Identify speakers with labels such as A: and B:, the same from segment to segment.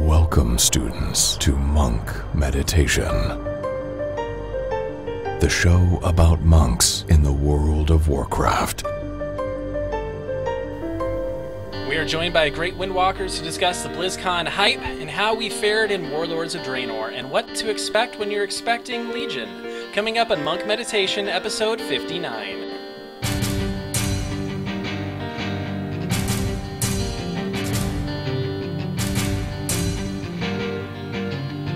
A: Welcome, students, to Monk Meditation, the show about monks in the world of Warcraft.
B: We are joined by great Windwalkers to discuss the BlizzCon hype and how we fared in Warlords of Draenor and what to expect when you're expecting Legion. Coming up on Monk Meditation, episode 59.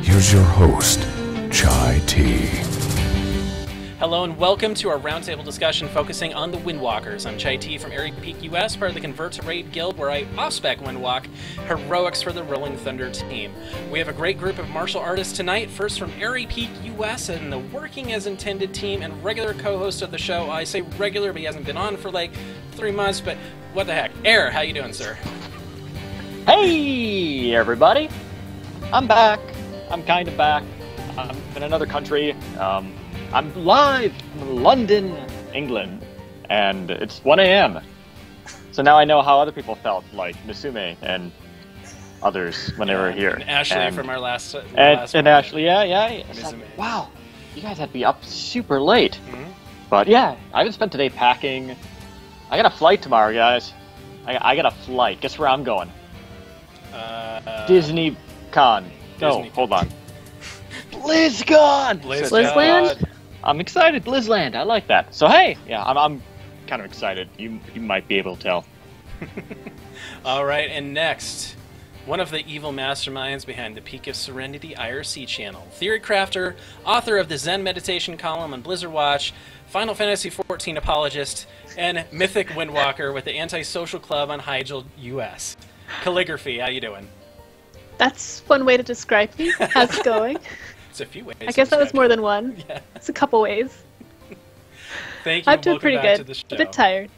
A: Here's your host, Chai T.
B: Hello and welcome to our roundtable discussion focusing on the Windwalkers. I'm Chai T from Airy Peak US, part of the Convert to Raid Guild, where I off-spec Windwalk heroics for the Rolling Thunder team. We have a great group of martial artists tonight, first from Airy Peak US and the Working as Intended team and regular co-host of the show. I say regular, but he hasn't been on for like 3 months, but what the heck. Air, how you doing, sir?
C: Hey, everybody. I'm back. I'm kind of back. I'm in another country. I'm live from London, England, and it's 1 a.m. So now I know how other people felt, like Nasume and others when they were here.
B: And Ashley from our last
C: and Ashley, yeah. It's like, wow, you guys had to be up super late. Mm-hmm. But yeah, I haven't spent today packing. I got a flight tomorrow, guys. I got a flight. Guess where I'm going? Disney Con. No, hold on. BlizzCon!
B: Blizzland?
C: I'm excited. Blizzland. I like that. So hey, yeah, I'm kind of excited. You might be able to tell.
B: All right, and next, one of the evil masterminds behind the Peak of Serenity IRC channel, theory crafter, author of the Zen meditation column on Blizzard Watch, Final Fantasy XIV apologist, and mythic Windwalker with the Antisocial Club on Hyjal US. Calligraphy, how you doing?
D: That's one way to describe me. How's it going?
B: It's a few ways.
D: I guess that was more than one.
B: Yeah.
D: It's a couple ways.
B: Thank you.
D: I'm doing pretty good.
B: To the show.
D: A bit tired.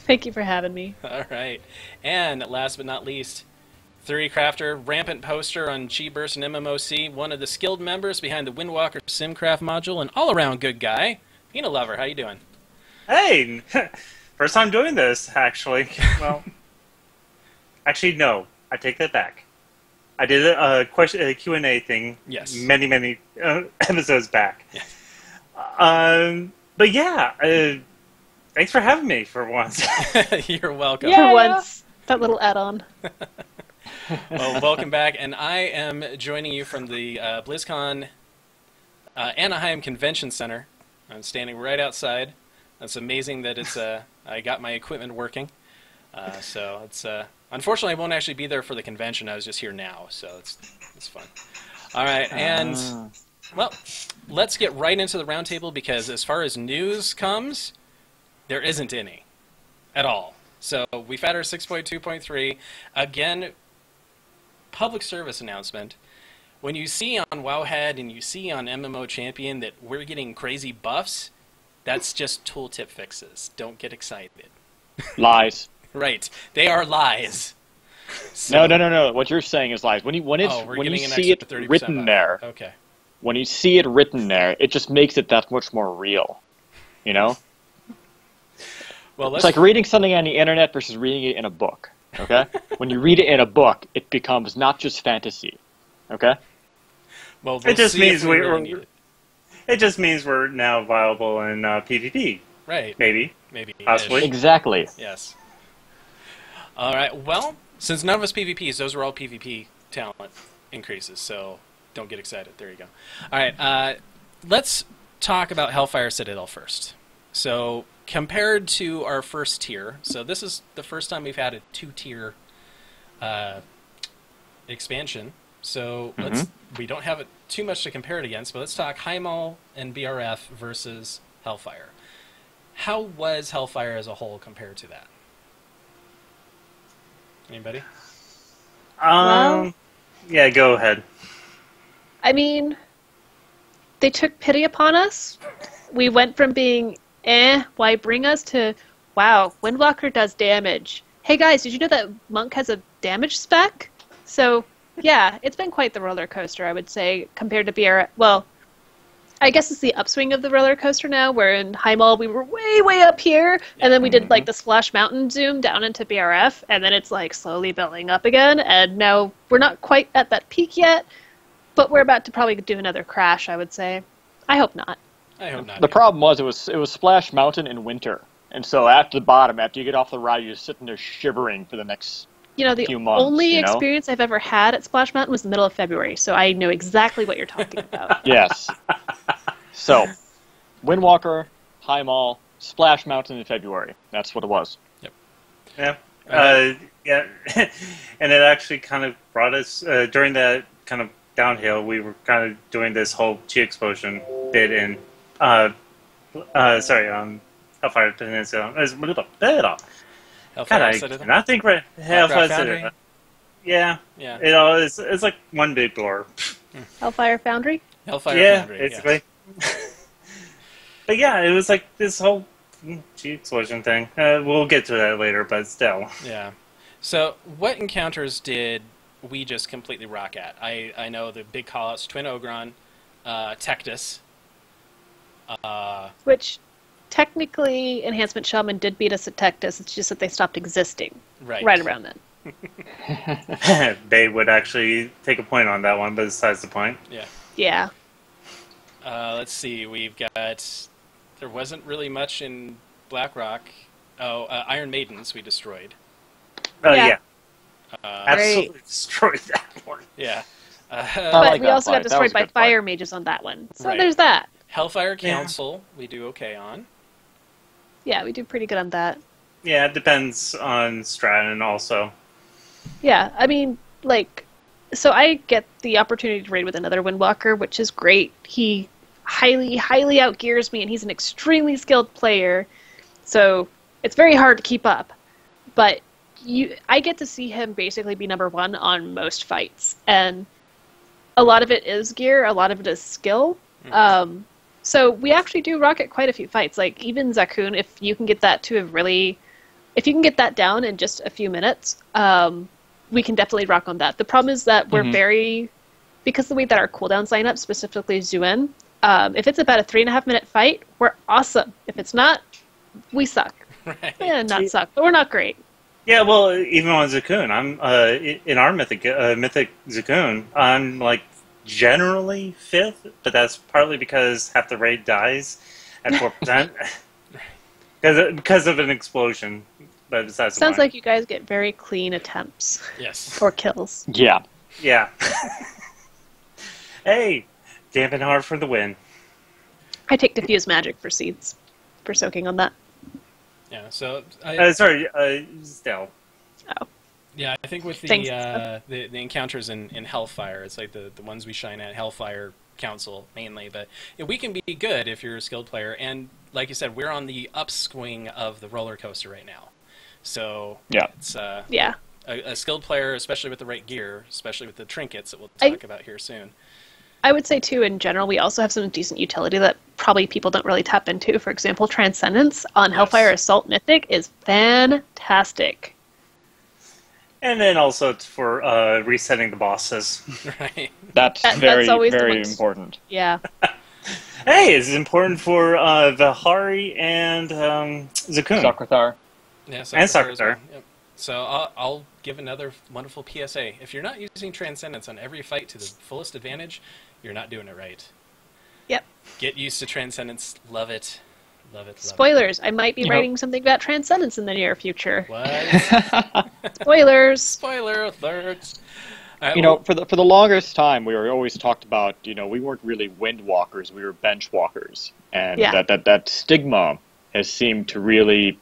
D: Thank you for having me.
B: All right. And last but not least, theory crafter, rampant poster on G-Burst and MMOC, one of the skilled members behind the Windwalker Simcraft module, and all-around good guy, Peanut Lover. How you doing?
E: Hey! First time doing this, actually. Well, actually, no. I take that back. I did a Q&A thing many episodes back. Yeah. But yeah, thanks for having me for once.
B: You're welcome.
D: Yeah. For once, that little add-on.
B: Well, welcome back, and I am joining you from the BlizzCon Anaheim Convention Center. I'm standing right outside. It's amazing that it's I got my equipment working. So it's unfortunately I won't actually be there for the convention. I was just here now, so it's fun. All right, and well, let's get right into the roundtable because as far as news comes, there isn't any at all. So we've had our 6.2.3 again. Public service announcement. When you see on Wowhead and you see on MMO Champion that we're getting crazy buffs, that's just tooltip fixes. Don't get excited.
C: Lies.
B: Right, they are lies. So,
C: No. What you're saying is lies. When you see it written there,
B: okay.
C: When you see it written there, it just makes it that much more real. You know.
B: Well,
C: it's like reading something on the internet versus reading it in a book. Okay. When you read it in a book, it becomes not just fantasy. Okay.
B: Well,
E: it just means it just means we're now viable in PvP.
B: Right.
E: Maybe. Possibly.
C: Exactly.
B: Yes. All right. Well, since none of us PvPs, those were all PvP talent increases, so don't get excited. There you go. All right. Let's talk about Hellfire Citadel first. So compared to our first tier, so this is the first time we've had a 2-tier expansion. So we don't have too much to compare it against, but let's talk Heimal and BRF versus Hellfire. How was Hellfire as a whole compared to that? Anybody?
D: Well,
E: yeah, go ahead.
D: I mean, they took pity upon us. We went from being, why bring us, to, wow, Windwalker does damage. Hey guys, did you know that Monk has a damage spec? So, yeah, it's been quite the roller coaster, I would say, compared to BR. Well, I guess it's the upswing of the roller coaster now, where in High Mall we were way, way up here, and then we did like the Splash Mountain zoom down into BRF, and then it's like slowly building up again, and now we're not quite at that peak yet, but we're about to probably do another crash, I would say. I hope not.
B: I hope not.
C: The problem was it was Splash Mountain in winter, and so at the bottom, after you get off the ride, you're sitting there shivering for the next
D: The
C: few months.
D: only experience I've ever had at Splash Mountain was the middle of February, so I know exactly what you're talking about.
C: Yes. So, Windwalker, High Mall, Splash Mountain in February. That's what it was.
B: Yep.
E: Yeah. Yeah. And it actually kind of brought us, during that kind of downhill, we were kind of doing this whole Chi explosion bit in, Hellfire Peninsula.
B: Hellfire
E: God, I
B: Citadel?
E: cannot think right. Hellfire
B: Foundry?
E: Citadel. Yeah.
B: Yeah.
E: It's like one big blur.
D: Hellfire Foundry?
B: Hellfire Foundry,
E: basically.
B: yes.
E: But yeah, it was like this whole Chi explosion thing. We'll get to that later, but still.
B: Yeah. So, what encounters did we just completely rock at? I know the big callouts: Twin Ogron, Tectus.
D: Which, technically, Enhancement Shaman did beat us at Tectus, it's just that they stopped existing right around then.
E: They would actually take a point on that one, but besides the point.
B: Yeah.
D: Yeah.
B: Let's see. We've got... There wasn't really much in Blackrock. Iron Maidens we destroyed.
E: Oh,
D: Yeah.
E: Absolutely destroyed that one.
B: Yeah.
D: But we also got destroyed by fire mages on that one. So there's that.
B: Hellfire Council we do okay on.
D: Yeah, we do pretty good on that.
E: Yeah, it depends on Stratton also.
D: Yeah, I mean, so I get the opportunity to raid with another Windwalker, which is great. He highly, highly outgears me, and he's an extremely skilled player, so it's very hard to keep up. But I get to see him basically be number one on most fights, and a lot of it is gear, a lot of it is skill. So we actually do rocket quite a few fights. Like even Zakun, if you can get that down in just a few minutes, we can definitely rock on that. The problem is that we're because of the way that our cooldown sign up, specifically Xuen, if it's about a 3.5 minute fight, we're awesome. If it's not, we suck.
B: Right.
D: Yeah, not suck, but we're not great.
E: Yeah, well, even on Zakun, I'm in our mythic Zakun, I'm like generally 5th, but that's partly because half the raid dies at 4%. because of an explosion. But besides
D: Sounds like you guys get very clean attempts.
B: Yes.
D: Or kills.
C: Yeah.
E: Yeah. Hey, dampen hard for the win.
D: I take diffuse magic for seeds, for soaking on that.
B: Yeah, so...
E: Still.
D: Oh.
B: Yeah, I think with the encounters in Hellfire, it's like the ones we shine at, Hellfire Council mainly, but we can be good if you're a skilled player, and like you said, we're on the upswing of the roller coaster right now. So it's a skilled player, especially with the right gear, especially with the trinkets that we'll talk about here soon.
D: I would say, too, in general, we also have some decent utility that probably people don't really tap into. For example, Transcendence on Hellfire Assault Mythic is fantastic.
E: And then also for resetting the bosses.
B: Right.
C: That's very important.
D: Yeah.
E: Hey, it's important for Vihari and Zakun.
C: Sakrathar.
B: Yeah,
E: and Sakrathar.
B: well. Yep. So I'll give another wonderful PSA. If you're not using Transcendence on every fight to the fullest advantage, you're not doing it right.
D: Yep.
B: Get used to Transcendence. Love it. Love it.
D: Spoilers. I might be writing something about Transcendence in the near future.
B: What?
D: Spoilers.
B: Spoiler alert.
C: For the longest time, we were always talked about, we weren't really wind walkers, we were bench walkers. And that stigma has seemed to really,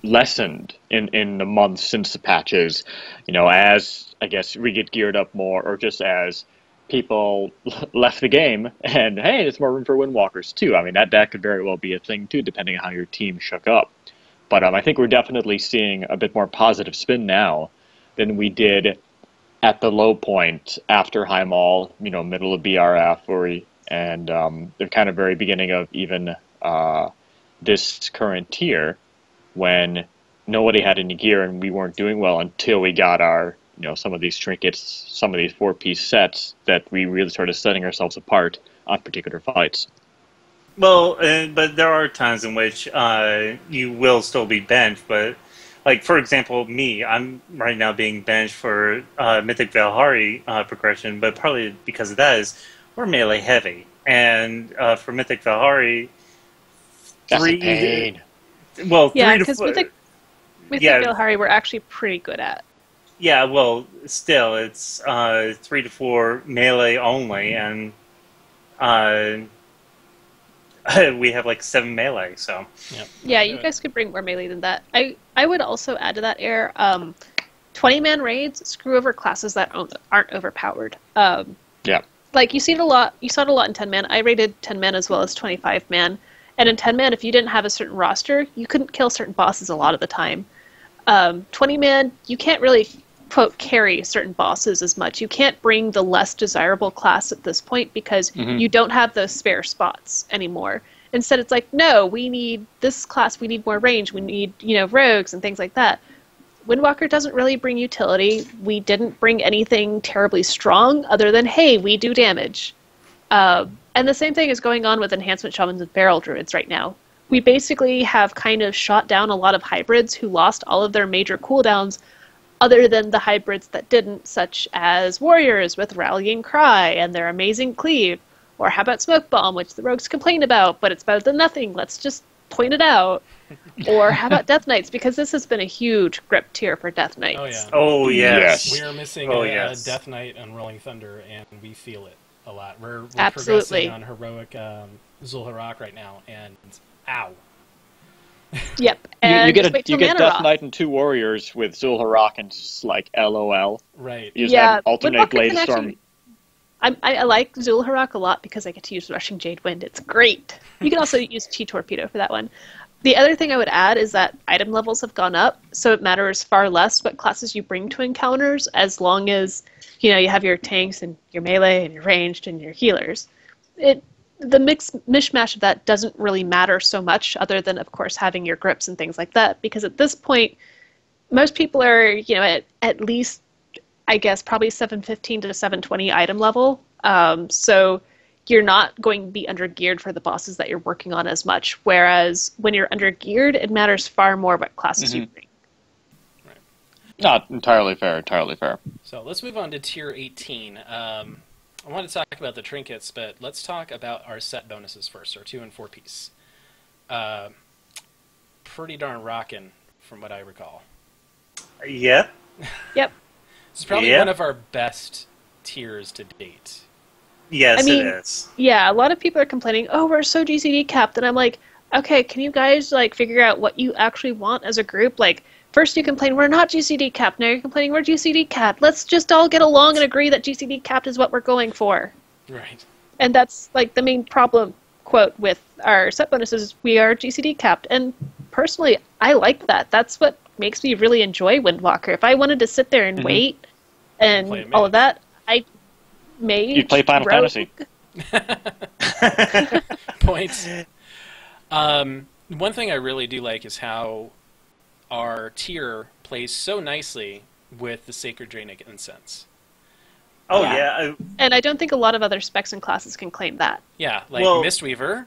C: lessened in the months since the patches, as, I guess, we get geared up more, or just as people left the game, and hey, there's more room for windwalkers too. I mean, that could very well be a thing too, depending on how your team shook up. But I think we're definitely seeing a bit more positive spin now than we did at the low point after High Mall, middle of BRF, and the kind of very beginning of even this current tier, when nobody had any gear and we weren't doing well until we got our some of these trinkets, some of these 4-piece sets, that we really started setting ourselves apart on particular fights.
E: Well, but there are times in which you will still be benched, but like, for example, I'm right now being benched for Mythic Valhari progression, but partly because of that is we're melee heavy. And for Mythic Valhari,
C: That's a pain.
E: Well,
D: Yeah,
E: 3 to
D: because
E: 4...
D: Mythic Valhari we're actually pretty good at.
E: Yeah, well, still, it's 3 to 4 melee only, and we have like 7 melee, so...
B: Yep.
D: Yeah, you guys could bring more melee than that. I would also add to that, Air, 20-man raids screw over classes that aren't overpowered.
C: Yeah.
D: Like, you saw it a lot in 10-man. I rated 10-man as well as 25-man. And in 10-man, if you didn't have a certain roster, you couldn't kill certain bosses a lot of the time. 20-man, you can't really, quote, carry certain bosses as much. You can't bring the less desirable class at this point because you don't have those spare spots anymore. Instead, it's like, no, we need this class, we need more range, we need, rogues and things like that. Windwalker doesn't really bring utility. We didn't bring anything terribly strong other than, hey, we do damage. And the same thing is going on with Enhancement Shamans and Barrel Druids right now. We basically have kind of shot down a lot of hybrids who lost all of their major cooldowns other than the hybrids that didn't, such as Warriors with Rallying Cry and their amazing Cleave. Or how about Smoke Bomb, which the rogues complain about, but it's better than nothing. Let's just point it out. Or how about Death Knights, because this has been a huge grip tier for Death Knights.
B: Oh, yeah.
E: Oh, yes.
B: We are missing a Death Knight on Rolling Thunder, and we feel it a lot. We're
D: Absolutely
B: progressing on heroic Zul'Harrak right now, and ow.
D: Yep. And
C: you get
D: Mana
C: Death
D: Roth.
C: Knight and 2 warriors with Zul'Harrak and just like LOL.
B: Right.
C: You just have alternate
D: Windwalker
C: Blade
D: can
C: Storm.
D: actually- I like Zul'Harrak a lot because I get to use Rushing Jade Wind. It's great. You can also use Chi Torpedo for that one. The other thing I would add is that item levels have gone up, so it matters far less what classes you bring to encounters as long as you have your tanks and your melee and your ranged and your healers. The mishmash of that doesn't really matter so much, other than of course having your grips and things like that. Because at this point, most people are at least, I guess, probably 715 to 720 item level. So you're not going to be under-geared for the bosses that you're working on as much. Whereas when you're under-geared, it matters far more what classes you bring.
B: Right.
C: Not entirely fair, entirely fair.
B: So let's move on to Tier 18. I want to talk about the trinkets, but let's talk about our set bonuses first, our 2 and 4 piece. Pretty darn rockin', from what I recall.
E: Yep.
D: Yep.
B: This is probably one of our best tiers to date.
E: Yes,
D: I mean,
E: it is.
D: Yeah, a lot of people are complaining, oh, we're so GCD capped. And I'm like, okay, can you guys figure out what you actually want as a group? Like, first you complain we're not GCD capped, now you're complaining we're GCD capped. Let's just all get along and agree that GCD capped is what we're going for.
B: Right.
D: And that's the main problem, quote, with our set bonuses. We are GCD capped. And personally, I like that. That's what makes me really enjoy Windwalker. If I wanted to sit there and wait and all of that, I may...
C: You'd play Final Fantasy.
B: Points. One thing I really do like is how our tier plays so nicely with the Sacred Dranic Incense.
E: Oh, yeah.
D: And I don't think a lot of other specs and classes can claim that.
B: Yeah, like Mistweaver.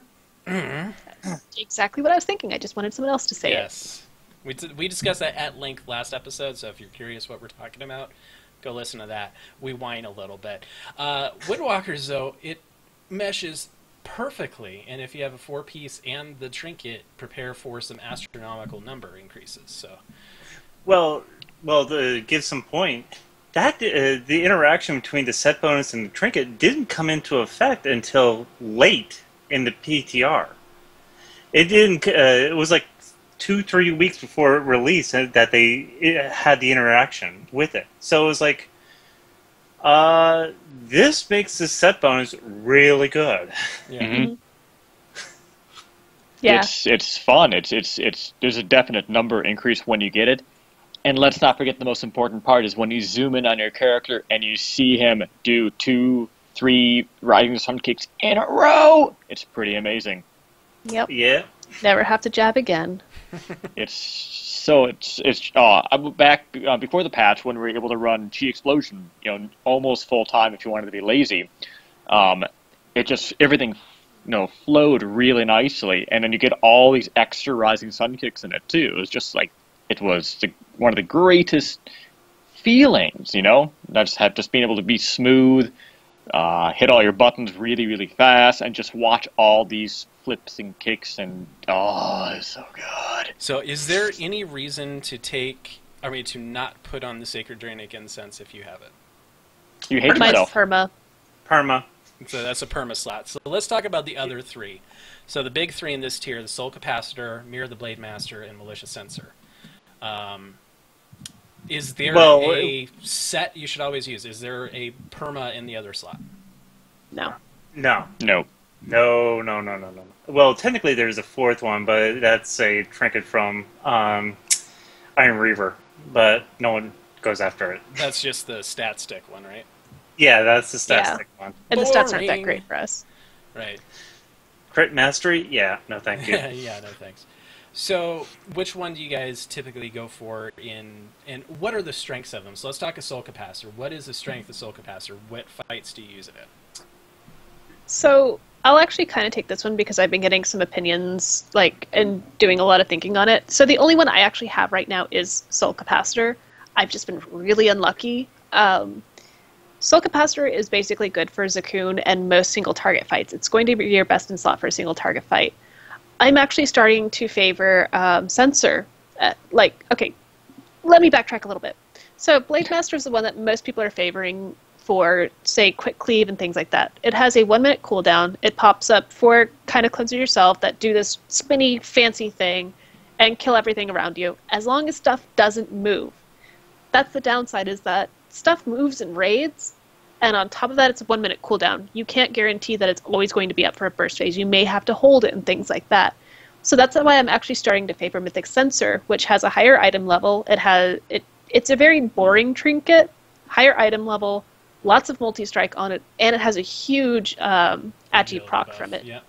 D: Exactly what I was thinking. I just wanted someone else to say it.
B: Yes. We discussed that at length last episode, so if you're curious what we're talking about, go listen to that. We whine a little bit. Windwalkers, though, it meshes perfectly, and if you have a 4-piece and the trinket, prepare for some astronomical number increases. So,
E: well, to give some point, that the interaction between the set bonus and the trinket didn't come into effect until late in the PTR. It didn't. It was like 2-3 weeks before release that it had the interaction with it. So it was like, this makes the set bonus really good.
B: yeah.
C: Mm-hmm.
D: Yeah.
C: It's fun. There's a definite number increase when you get it. And let's not forget the most important part is when you zoom in on your character and you see him do 2-3 Rising Sun kicks in a row. It's pretty amazing.
D: Yep.
E: Yeah.
D: Never have to jab again.
C: I went back before the patch when we were able to run Chi Explosion, almost full time if you wanted to be lazy. Everything, flowed really nicely, and then you get all these extra Rising Sun kicks in it too. It was just like one of the greatest feelings, just being able to be smooth, hit all your buttons really, really fast, and just watch all these flips and kicks, and it's so good.
B: So is there any reason to not put on the Sacred Draenic Incense if you have it?
C: You hate
D: Mine's
C: yourself.
E: Perma.
B: So that's a perma slot. So let's talk about the other three. So the big three in this tier, the Soul Capacitor, Mirror of the Blade Master, and Malicious Censor. Is there a set you should always use? Is there a perma in the other slot?
D: No.
E: No.
C: No.
E: No. Well, technically there's a fourth one, but that's a trinket from Iron Reaver, but no one goes after it.
B: That's just the stat stick one, right?
E: Yeah, that's the stat stick one.
D: And the stats aren't that great for us.
B: Right.
E: Crit Mastery? Yeah, no thank you.
B: Yeah, no thanks. So, which one do you guys typically go for and what are the strengths of them? So let's talk a Soul Capacitor. What is the strength of Soul Capacitor? What fights do you use it in?
D: So, I'll actually kind of take this one because I've been getting some opinions, and doing a lot of thinking on it. So the only one I actually have right now is Soul Capacitor. I've just been really unlucky. Soul Capacitor is basically good for Zakuun and most single target fights. It's going to be your best in slot for a single target fight. I'm actually starting to favor Censor. Okay, let me backtrack a little bit. So Blade Master is the one that most people are favoring for, say, quick cleave and things like that. It has a 1-minute cooldown. It pops up 4 kind of cleanser yourself that do this spinny, fancy thing and kill everything around you, as long as stuff doesn't move. That's the downside, is that stuff moves in raids, and on top of that, it's a 1-minute cooldown. You can't guarantee that it's always going to be up for a burst phase. You may have to hold it and things like that. So that's why I'm actually starting to favor Mythic Censor, which has a higher item level. It's a very boring trinket, higher item level, lots of multi-strike on it, and it has a huge agi proc from it.
B: Yeah.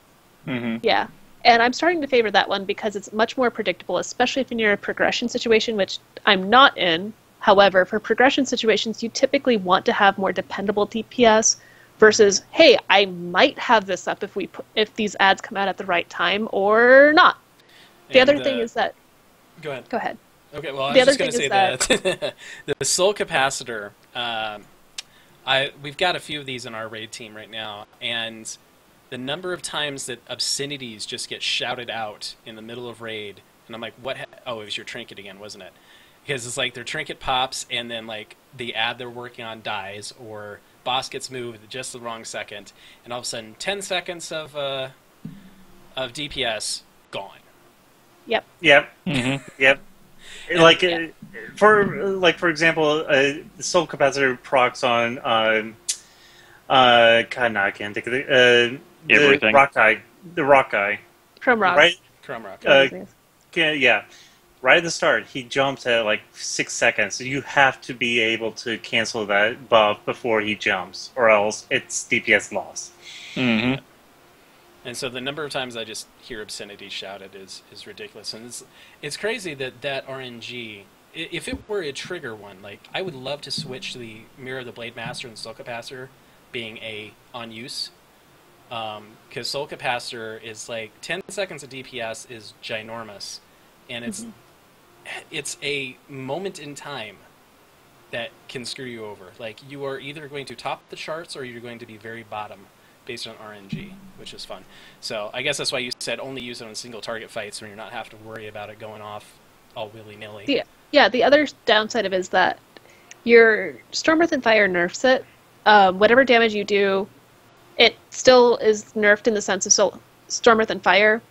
C: Mm-hmm.
D: Yeah. And I'm starting to favor that one because it's much more predictable, especially if you're in a progression situation, which I'm not in. However, for progression situations, you typically want to have more dependable DPS versus, hey, I might have this up if these ads come out at the right time or not. The other thing is that...
B: Go ahead.
D: Go ahead.
B: Okay, well, I
D: The
B: was
D: other
B: just going to
D: thing
B: say
D: is
B: that the Soul Capacitor, we've got a few of these in our raid team right now, and the number of times that obscenities just get shouted out in the middle of raid, and I'm like, what? Oh, it was your trinket again, wasn't it? Because it's like their trinket pops, and then like the ad they're working on dies, or boss gets moved at just the wrong second, and all of a sudden 10 seconds of DPS gone.
D: Yep.
E: Mm-hmm. Yep. For example, the Soul Capacitor procs on God, no, I can't think of the rock guy. The rock guy.
D: Chrome Rock.
E: Right?
B: Chrome Rock.
E: Yeah. Right at the start, he jumps at like 6 seconds. So you have to be able to cancel that buff before he jumps, or else it's DPS loss.
C: Mm-hmm.
B: And so the number of times I just hear obscenity shouted is ridiculous. And it's crazy that RNG, if it were a trigger one, like I would love to switch the Mirror of the Blade Master and Soul Capacitor being on use. Because Soul Capacitor is like 10 seconds of DPS is ginormous. And it's a moment in time that can screw you over. Like, you are either going to top the charts or you're going to be very bottom based on RNG, which is fun. So I guess that's why you said only use it on single target fights when you're not have to worry about it going off all willy-nilly.
D: Yeah, the other downside of it is that your Storm Earth and Fire nerfs it. Whatever damage you do, it still is nerfed in the sense of Storm Earth and Fire,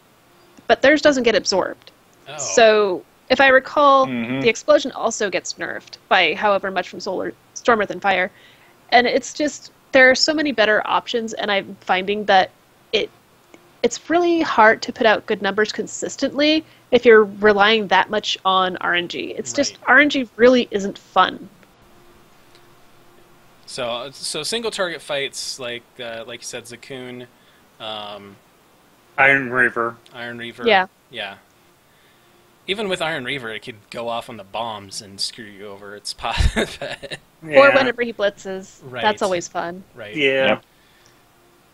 D: but theirs doesn't get absorbed.
B: Oh.
D: So, if I recall, the explosion also gets nerfed by however much from Storm Earth and Fire. And it's just, there are so many better options, and I'm finding that it's really hard to put out good numbers consistently if you're relying that much on RNG. It's just, RNG really isn't fun.
B: So single target fights, like you said, Zakuun,
E: Iron Reaver.
B: Yeah. Yeah. Even with Iron Reaver, it could go off on the bombs and screw you over. It's possible.
E: Yeah.
D: Or whenever he blitzes.
B: Right.
D: That's always fun.
B: Right.
E: Yeah.
C: Yep.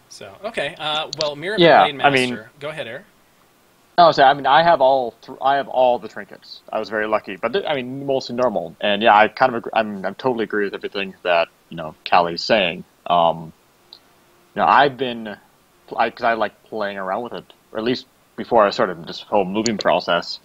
B: So, okay. Well, Mirror of the
C: Yeah,
B: Blade Master.
C: I mean-
B: Go ahead, Eric.
C: No, so I mean, I have all the trinkets. I was very lucky, but I mean, mostly normal. And yeah, I kind of agree, I'm totally agree with everything that Callie's saying. I've been, because I like playing around with it, or at least before I started this whole moving process.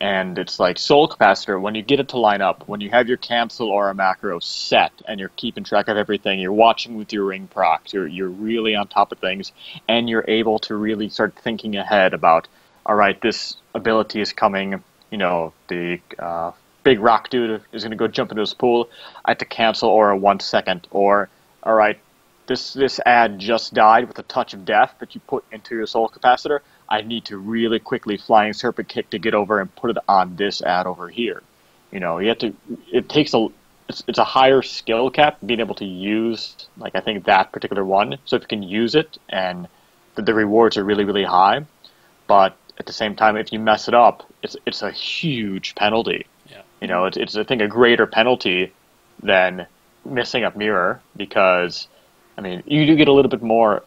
C: And it's like Soul Capacitor, when you get it to line up, when you have your cancel or a macro set, and you're keeping track of everything, you're watching with your ring procs, you're really on top of things, and you're able to really start thinking ahead about, all right, this ability is coming, the big rock dude is going to go jump into his pool, I have to cancel or a 1 second, or, all right, this ad just died with a touch of death that you put into your Soul Capacitor, I need to really quickly Flying Serpent Kick to get over and put it on this ad over here. You have to. It takes it's a higher skill cap being able to use I think that particular one. So if you can use it, and the rewards are really really high, but at the same time, if you mess it up, it's a huge penalty.
B: Yeah.
C: It's I think a greater penalty than messing up Mirror, because I mean you do get a little bit more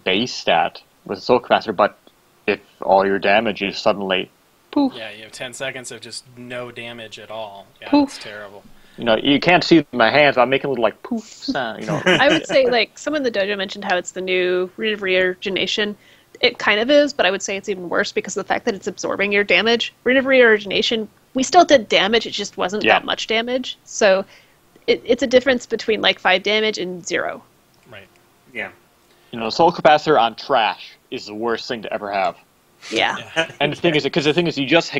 C: base stat with Soul Capacitor, but if all your damage is suddenly poof.
B: Yeah, you have 10 seconds of just no damage at all. Yeah,
D: Poof.
B: that's terrible.
C: You can't see my hands, but I'm making a little poof sound,
D: I would say, someone in the dojo mentioned how it's the new Rune of Reorigination. It kind of is, but I would say it's even worse because of the fact that it's absorbing your damage. Rune of Reorigination, we still did damage, it just wasn't that much damage. So it's a difference between 5 damage and 0.
B: Right.
E: Yeah.
C: Soul Capacitor on trash is the worst thing to ever have.
D: Yeah.
C: And the thing is, you just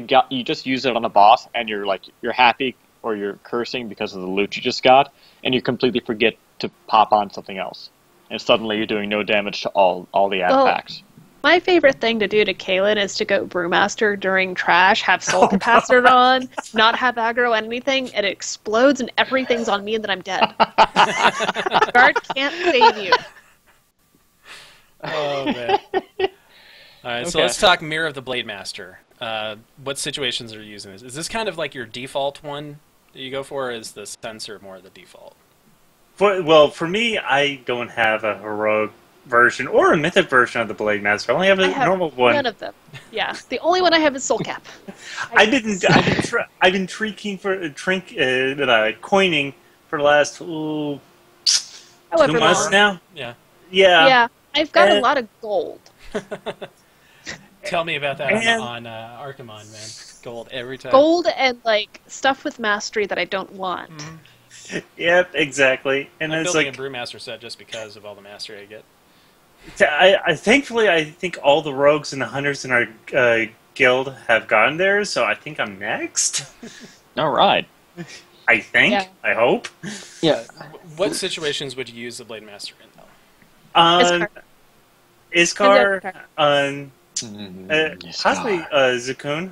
C: use it on a boss, and you're happy or you're cursing because of the loot you just got, and you completely forget to pop on something else, and suddenly you're doing no damage to all the ad packs.
D: My favorite thing to do to Kaylin is to go Brewmaster during trash, have Soul Capacitor on, not have aggro anything, and it explodes and everything's on me and then I'm dead. Guard can't save you.
B: Oh, man. All right, so let's talk Mirror of the Blade Master. What situations are you using this? Is this kind of your default one that you go for, or is the sensor more the default?
E: For me, I don't have a heroic version or a mythic version of the Blade Master. I only have a normal one.
D: None of them. Yeah, the only one I have is Soul Cap.
E: I've been coining for the last 2 months now.
B: Yeah.
D: Yeah, I've got a lot of gold.
B: Tell me about that on Archimon, man. Gold every time.
D: Gold and stuff with mastery that I don't want.
B: Mm-hmm.
E: Yep, exactly. And
B: I'm
E: it's
B: building a Brewmaster set just because of all the mastery I get.
E: Thankfully, I think all the rogues and the hunters in our guild have gotten there, so I think I'm next.
C: All right.
E: I think. Yeah. I hope.
C: Yeah.
B: What situations would you use the Blade Master in, though?
E: Iskar, possibly Zakun.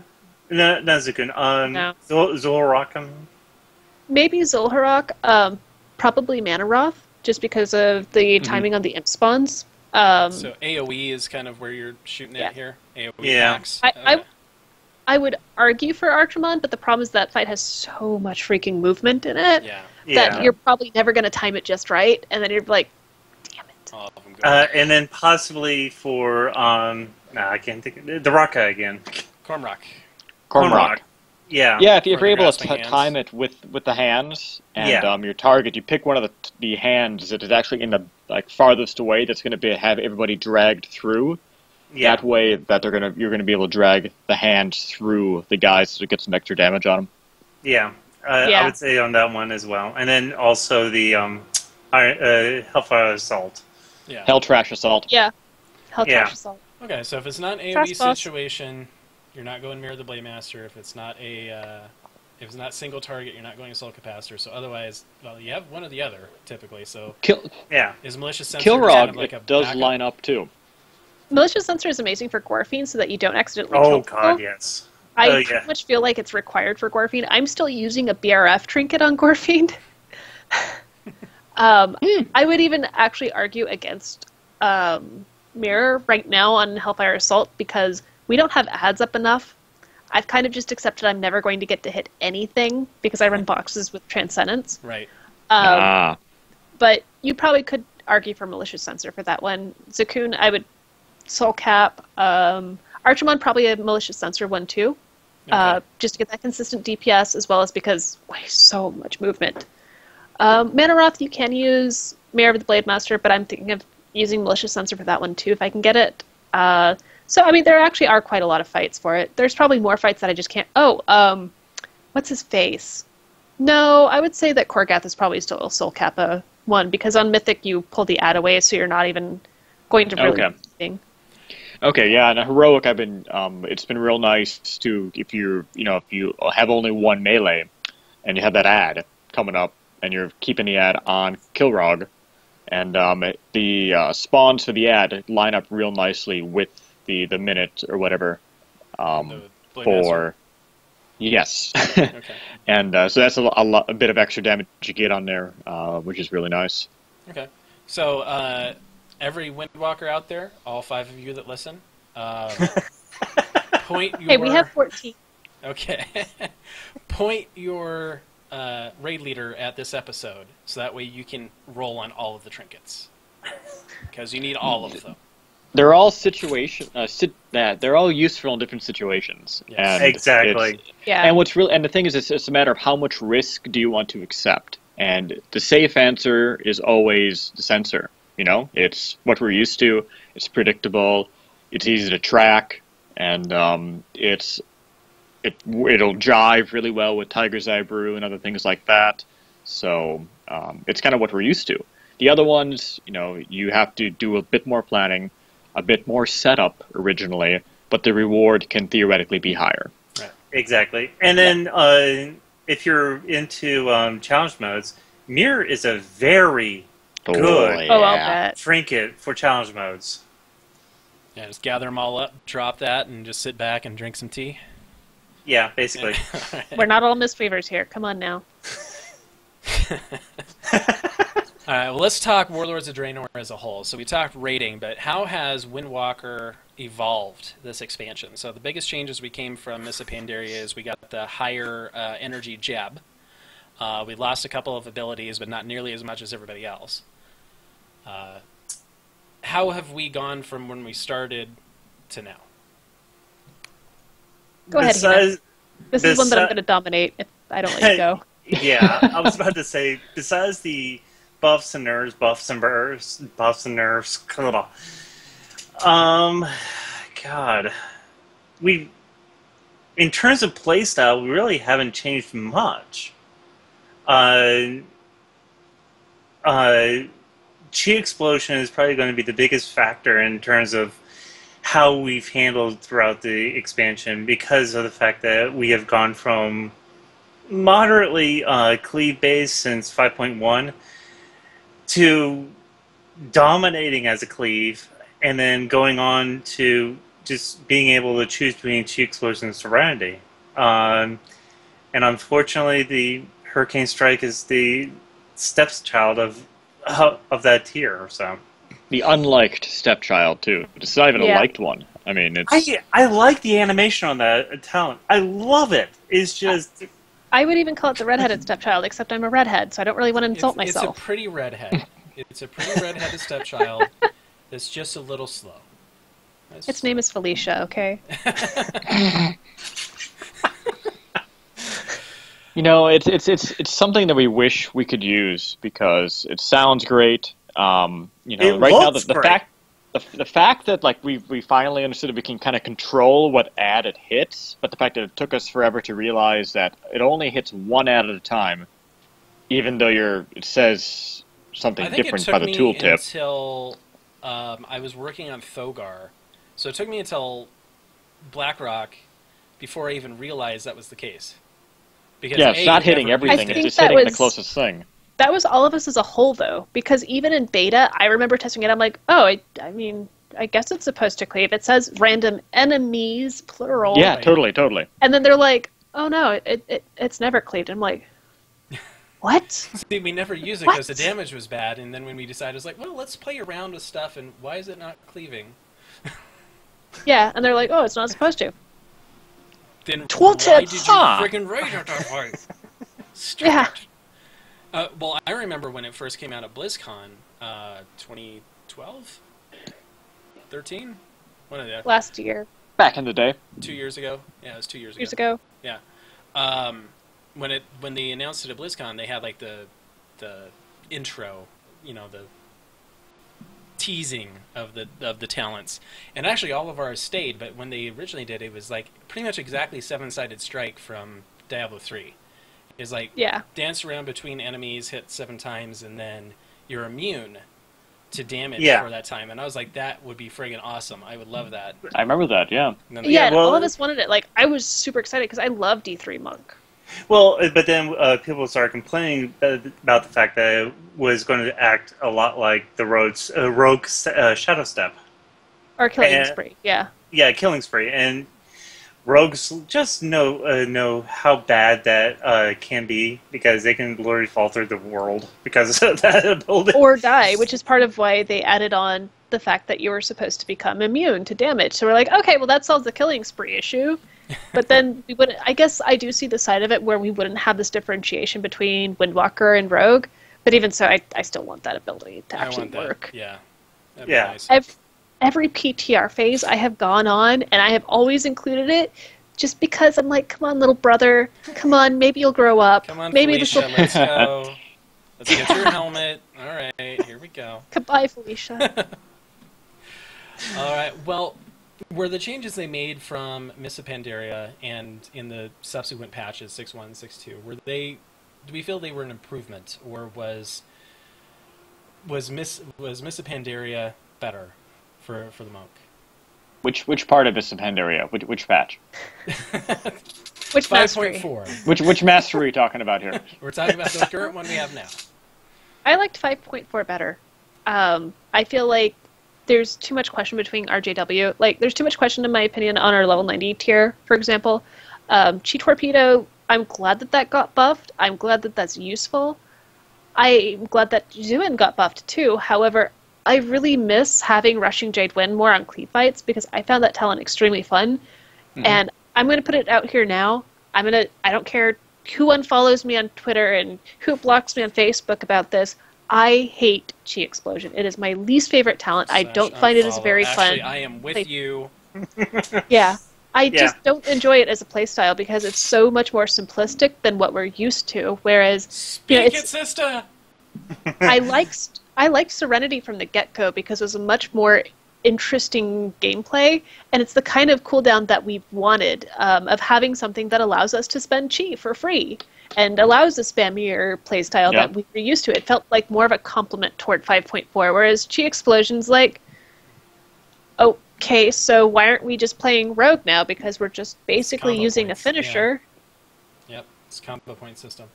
E: No, not Zakun.
D: No.
E: Zul'Arakam.
D: Maybe Zul'Arak, probably Manaroth, just because of the timing on the imp spawns.
B: So AoE is kind of where you're shooting at here? AoE packs?
D: I would argue for Archimon, but the problem is that fight has so much freaking movement in it that you're probably never going to time it just right, and then you're like, damn it.
B: All of them go
E: and then possibly for, I can't think of it, the Raka again.
C: Cormrock.
E: Yeah.
C: Yeah, if you're able to time it with the hands and your target, you pick one of the hands that is actually in the farthest away that's going to have everybody dragged through. Yeah. That way, that you're going to be able to drag the hands through the guys so it gets some extra damage on them.
E: Yeah, I would say on that one as well, and then also the Hellfire Assault.
B: Yeah.
C: Hell Trash Assault.
D: Yeah. Hell Trash Assault.
B: Okay, so if it's not an AoE situation, you're not going Mirror of the Blade Master. If it's not single target, you're not going Soul Capacitor. So otherwise, you have one or the other typically. So is Malicious Sensor
C: Kilrog
B: kind of
C: does line up too.
D: Malicious Sensor is amazing for Gorfine so that you don't accidentally kill people.
E: Oh god, yes.
D: I pretty much feel like it's required for Gorfine. I'm still using a BRF trinket on Gorfine. I would even actually argue against Mirror right now on Hellfire Assault because we don't have ads up enough. I've kind of just accepted I'm never going to get to hit anything because I run boxes with Transcendence.
B: Right.
D: But you probably could argue for Malicious Sensor for that one. Zakun, I would Soul Cap. Archimon, probably a Malicious Sensor one too.
B: Okay.
D: Just to get that consistent DPS as well as because so much movement. Manaroth, you can use Mirror of the Blade Master, but I'm thinking of using Malicious Sensor for that one too if I can get it. So, I mean, there actually are quite a lot of fights for it. There's probably more fights that I just can't... what's his face? No, I would say that Korgath is probably still a Soul Kappa one, because on Mythic you pull the ad away, so you're not even going to really do anything.
C: Okay, yeah, and Heroic, I've been, it's been real nice to, if you have only one melee, and you have that ad coming up, and you're keeping the ad on Kilrog, and the spawns for the ad line up real nicely with the minute or whatever for... Yes.
B: Okay.
C: And so that's a bit of extra damage you get on there, which is really nice.
B: Okay. So every Windwalker out there, all 5 of you that listen, point your...
D: Hey, we have 14.
B: Okay. Point your raid leader at this episode, so that way you can roll on all of the trinkets. Because you need all of them.
C: They're all they're all useful in different situations.
B: Yes.
C: And
E: Exactly.
D: Yeah.
C: And the thing is, it's a matter of how much risk do you want to accept. And the safe answer is always the sensor. You know, it's what we're used to. It's predictable. It's easy to track, and it'll jive really well with Tiger's Eye Brew and other things like that. So it's kind of what we're used to. The other ones, you have to do a bit more planning, a bit more setup originally, but the reward can theoretically be higher.
E: Right. Exactly. And then if you're into challenge modes, Mirror is a very good
D: Oh, I'll bet.
E: trinket for challenge modes.
B: Yeah, just gather them all up, drop that, and just sit back and drink some tea.
E: Yeah, basically.
D: We're not all Mistweavers here. Come on now.
B: All right, well, let's talk Warlords of Draenor as a whole. So we talked rating, but how has Windwalker evolved this expansion? So the biggest changes we came from Mists of Pandaria is we got the higher energy Jeb. We lost a couple of abilities, but not nearly as much as everybody else. How have we gone from when we started to now?
D: Go ahead, Hina. This is one that I'm going to dominate if I don't let you go.
E: Yeah, I was about to say, besides the buffs and nerfs, God. In terms of playstyle, we really haven't changed much. Chi Explosion is probably going to be the biggest factor in terms of how we've handled throughout the expansion because of the fact that we have gone from moderately cleave-based since 5.1 to dominating as a cleave and then going on to just being able to choose between Chi Explosion and Serenity. And unfortunately, the Hurricane Strike is the stepchild of that tier. So
C: the unliked stepchild too. It's not even a liked one. I mean, it's.
E: I like the animation on that talent. I love it. It's just.
D: I would even call it the redheaded stepchild, except I'm a redhead, so I don't really want to insult myself.
B: It's a pretty redhead. It's a pretty redheaded stepchild that's just a little slow.
D: Its name is Felicia, okay?
C: It's something that we wish we could use because it sounds great. Right now the fact that like we finally understood that we can kind of control what ad it hits, but the fact that it took us forever to realize that it only hits one ad at a time, even though it says something different by the tooltip.
B: Until I was working on Thogar, so it took me until Blackrock before I even realized that was the case. Because
C: it's not hitting everything; it's just hitting the closest thing.
D: That was all of us as a whole, though, because even in beta, I remember testing it. I'm like, I guess it's supposed to cleave. It says random enemies, plural.
C: Yeah, totally.
D: And then they're like, oh no, it's never cleaved. I'm like, What?
B: See, we never use it because the damage was bad, and then when we decided, it was like, well, let's play around with stuff, and why is it not cleaving?
D: Yeah, and they're like, oh, it's not supposed to.
B: Then
C: Tooltip,
B: why did you freaking rage at that point?
D: Yeah.
B: Well, I remember when it first came out at BlizzCon, 2012? 13? One of the
D: Last year.
C: Back in the day.
B: 2 years ago? Yeah, it was 2 years ago.
D: Years ago.
B: Yeah. When they announced it at BlizzCon, they had like the intro, the teasing of the talents, and actually all of ours stayed. But when they originally did, it was like pretty much exactly seven-sided strike from Diablo 3. It's like dance around between enemies, hit 7 times, and then you're immune to damage for that time. And I was like, that would be friggin' awesome. I would love that.
C: I remember that, yeah.
D: And all of us wanted it. Like, I was super excited because I love D3 Monk.
E: Well, but then people started complaining about the fact that it was going to act a lot like the Rogue Shadow Step.
D: Or Killing Spree, yeah.
E: Yeah, Killing Spree. And Rogues just know how bad that can be, because they can literally fall through the world because of that ability.
D: Or die, which is part of why they added on the fact that you were supposed to become immune to damage. So we're like, okay, well that solves the Killing Spree issue. But then we wouldn't. I guess I do see the side of it where we wouldn't have this differentiation between Windwalker and Rogue. But even so, I still want that ability to actually work.
B: Yeah. That'd
E: be nice.
D: Every PTR phase I have gone on, and I have always included it, just because I'm like, come on, little brother, come on, maybe you'll grow up.
B: Come on,
D: maybe
B: Felicia, let's go. Let's get your helmet. All right, here we go.
D: Goodbye, Felicia.
B: All right, well, were the changes they made from Mists of Pandaria and in the subsequent patches, 6.1 and 6.2, do we feel they were an improvement, or was Mists of Pandaria better for the monk?
C: Which part of Mists of Pandaria? Which patch?
D: Which
B: 5.4.
C: Which master are we talking about here?
B: We're talking about the current one we have now.
D: I liked 5.4 better. I feel like there's too much question between RJW. Like, there's too much question, in my opinion, on our level 90 tier, for example. Chi Torpedo, I'm glad that got buffed. I'm glad that that's useful. I'm glad that Xuan got buffed, too. However, I really miss having Rushing Jade Wind more on cleave fights, because I found that talent extremely fun. Mm-hmm. And I'm going to put it out here now. I don't care who unfollows me on Twitter and who blocks me on Facebook about this. I hate Chi Explosion. It is my least favorite talent. I don't find it as very fun.
B: Actually, I am with you.
D: Yeah. I just don't enjoy it as a playstyle because it's so much more simplistic than what we're used to. Whereas,
B: Speak it, sister!
D: I liked Serenity from the get-go because it was a much more interesting gameplay, and it's the kind of cooldown that we wanted, of having something that allows us to spend chi for free and allows a spammier playstyle that we were used to. It felt like more of a compliment toward 5.4, whereas Chi Explosion's like, okay, so why aren't we just playing Rogue now? Because we're just basically using points. A finisher.
B: Yeah. Yep, it's combo point system.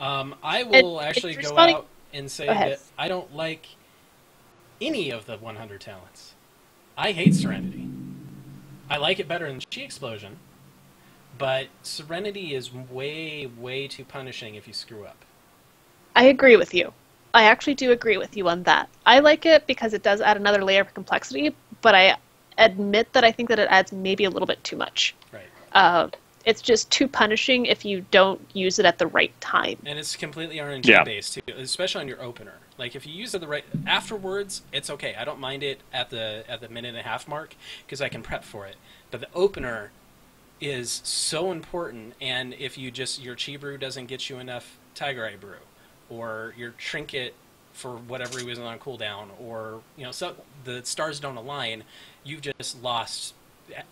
B: I will actually go out and say that I don't like any of the 100 talents. I hate Serenity. I like it better than Chi Explosion, but Serenity is way, way too punishing if you screw up.
D: I agree with you. I actually do agree with you on that. I like it because it does add another layer of complexity, but I admit that I think that it adds maybe a little bit too much.
B: Right.
D: It's just too punishing if you don't use it at the right time.
B: And it's completely RNG based too, especially on your opener. Like if you use it the right afterwards, it's okay. I don't mind it at the minute and a half mark because I can prep for it. But the opener is so important, and if you your Chi Brew doesn't get you enough Tiger Eye Brew, or your trinket for whatever reason on cooldown, or so the stars don't align, you've just lost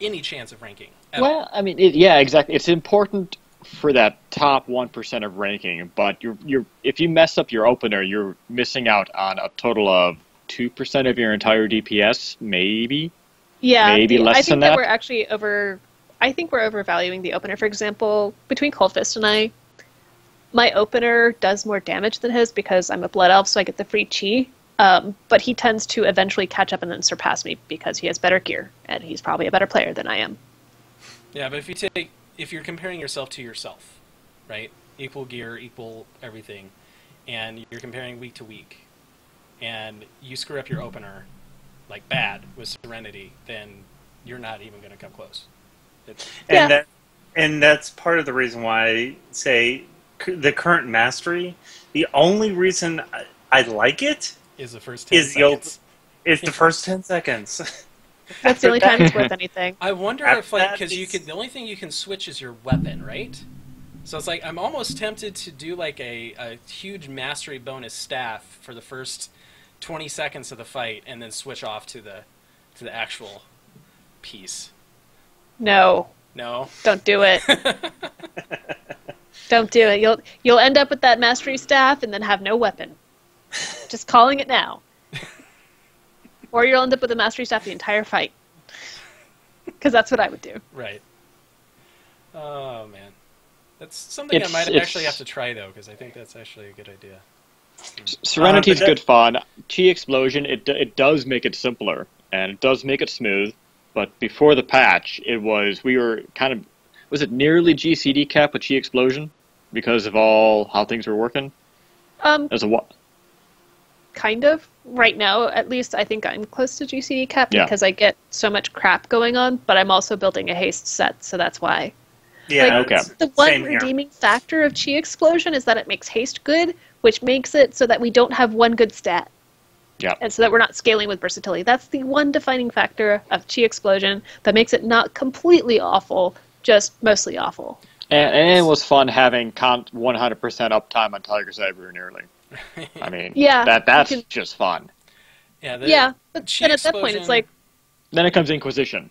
B: any chance of ranking.
C: Well, I mean, exactly. It's important for that top 1% of ranking, but if you mess up your opener, you're missing out on a total of 2% of your entire DPS, maybe.
D: Yeah,
C: maybe less than that.
D: I think we're overvaluing the opener. For example, between Cold Fist and I, my opener does more damage than his because I'm a Blood Elf, so I get the free chi. But he tends to eventually catch up and then surpass me because he has better gear, and he's probably a better player than I am.
B: Yeah, but if you're comparing yourself to yourself, right? equal gear, equal everything, and you're comparing week to week, and you screw up your opener, like bad, with Serenity, then you're not even going to come close.
E: And that's part of the reason why I say the current mastery, the only reason I like it
B: is the first 10 seconds.
E: It's the first 10 seconds.
D: That's the only time it's worth anything.
B: I wonder if, like, because the only thing you can switch is your weapon, right? So it's like, I'm almost tempted to do like a huge mastery bonus staff for the first 20 seconds of the fight and then switch off to the actual piece.
D: No.
B: No?
D: Don't do it. Don't do it. You'll end up with that mastery staff and then have no weapon. Just calling it now. Or you'll end up with a mastery staff the entire fight. Because that's what I would do.
B: Right. Oh, man. That's something I might actually have to try, though, because I think that's actually a good idea.
C: Serenity's good fun. Chi Explosion, it does make it simpler, and it does make it smooth. But before the patch, was it nearly GCD cap with Chi Explosion because of all how things were working?
D: Kind of. Right now, at least, I think I'm close to GCD cap because I get so much crap going on, but I'm also building a haste set, so that's why.
E: Yeah,
D: okay. The one redeeming factor of Chi Explosion is that it makes haste good, which makes it so that we don't have one good stat.
C: Yeah.
D: And so that we're not scaling with versatility. That's the one defining factor of Chi Explosion that makes it not completely awful, just mostly awful.
C: And it was fun having 100% uptime on Tiger Saber nearly. I mean, that's just fun.
B: Yeah,
D: but then at that point it's like...
C: Then it comes Inquisition.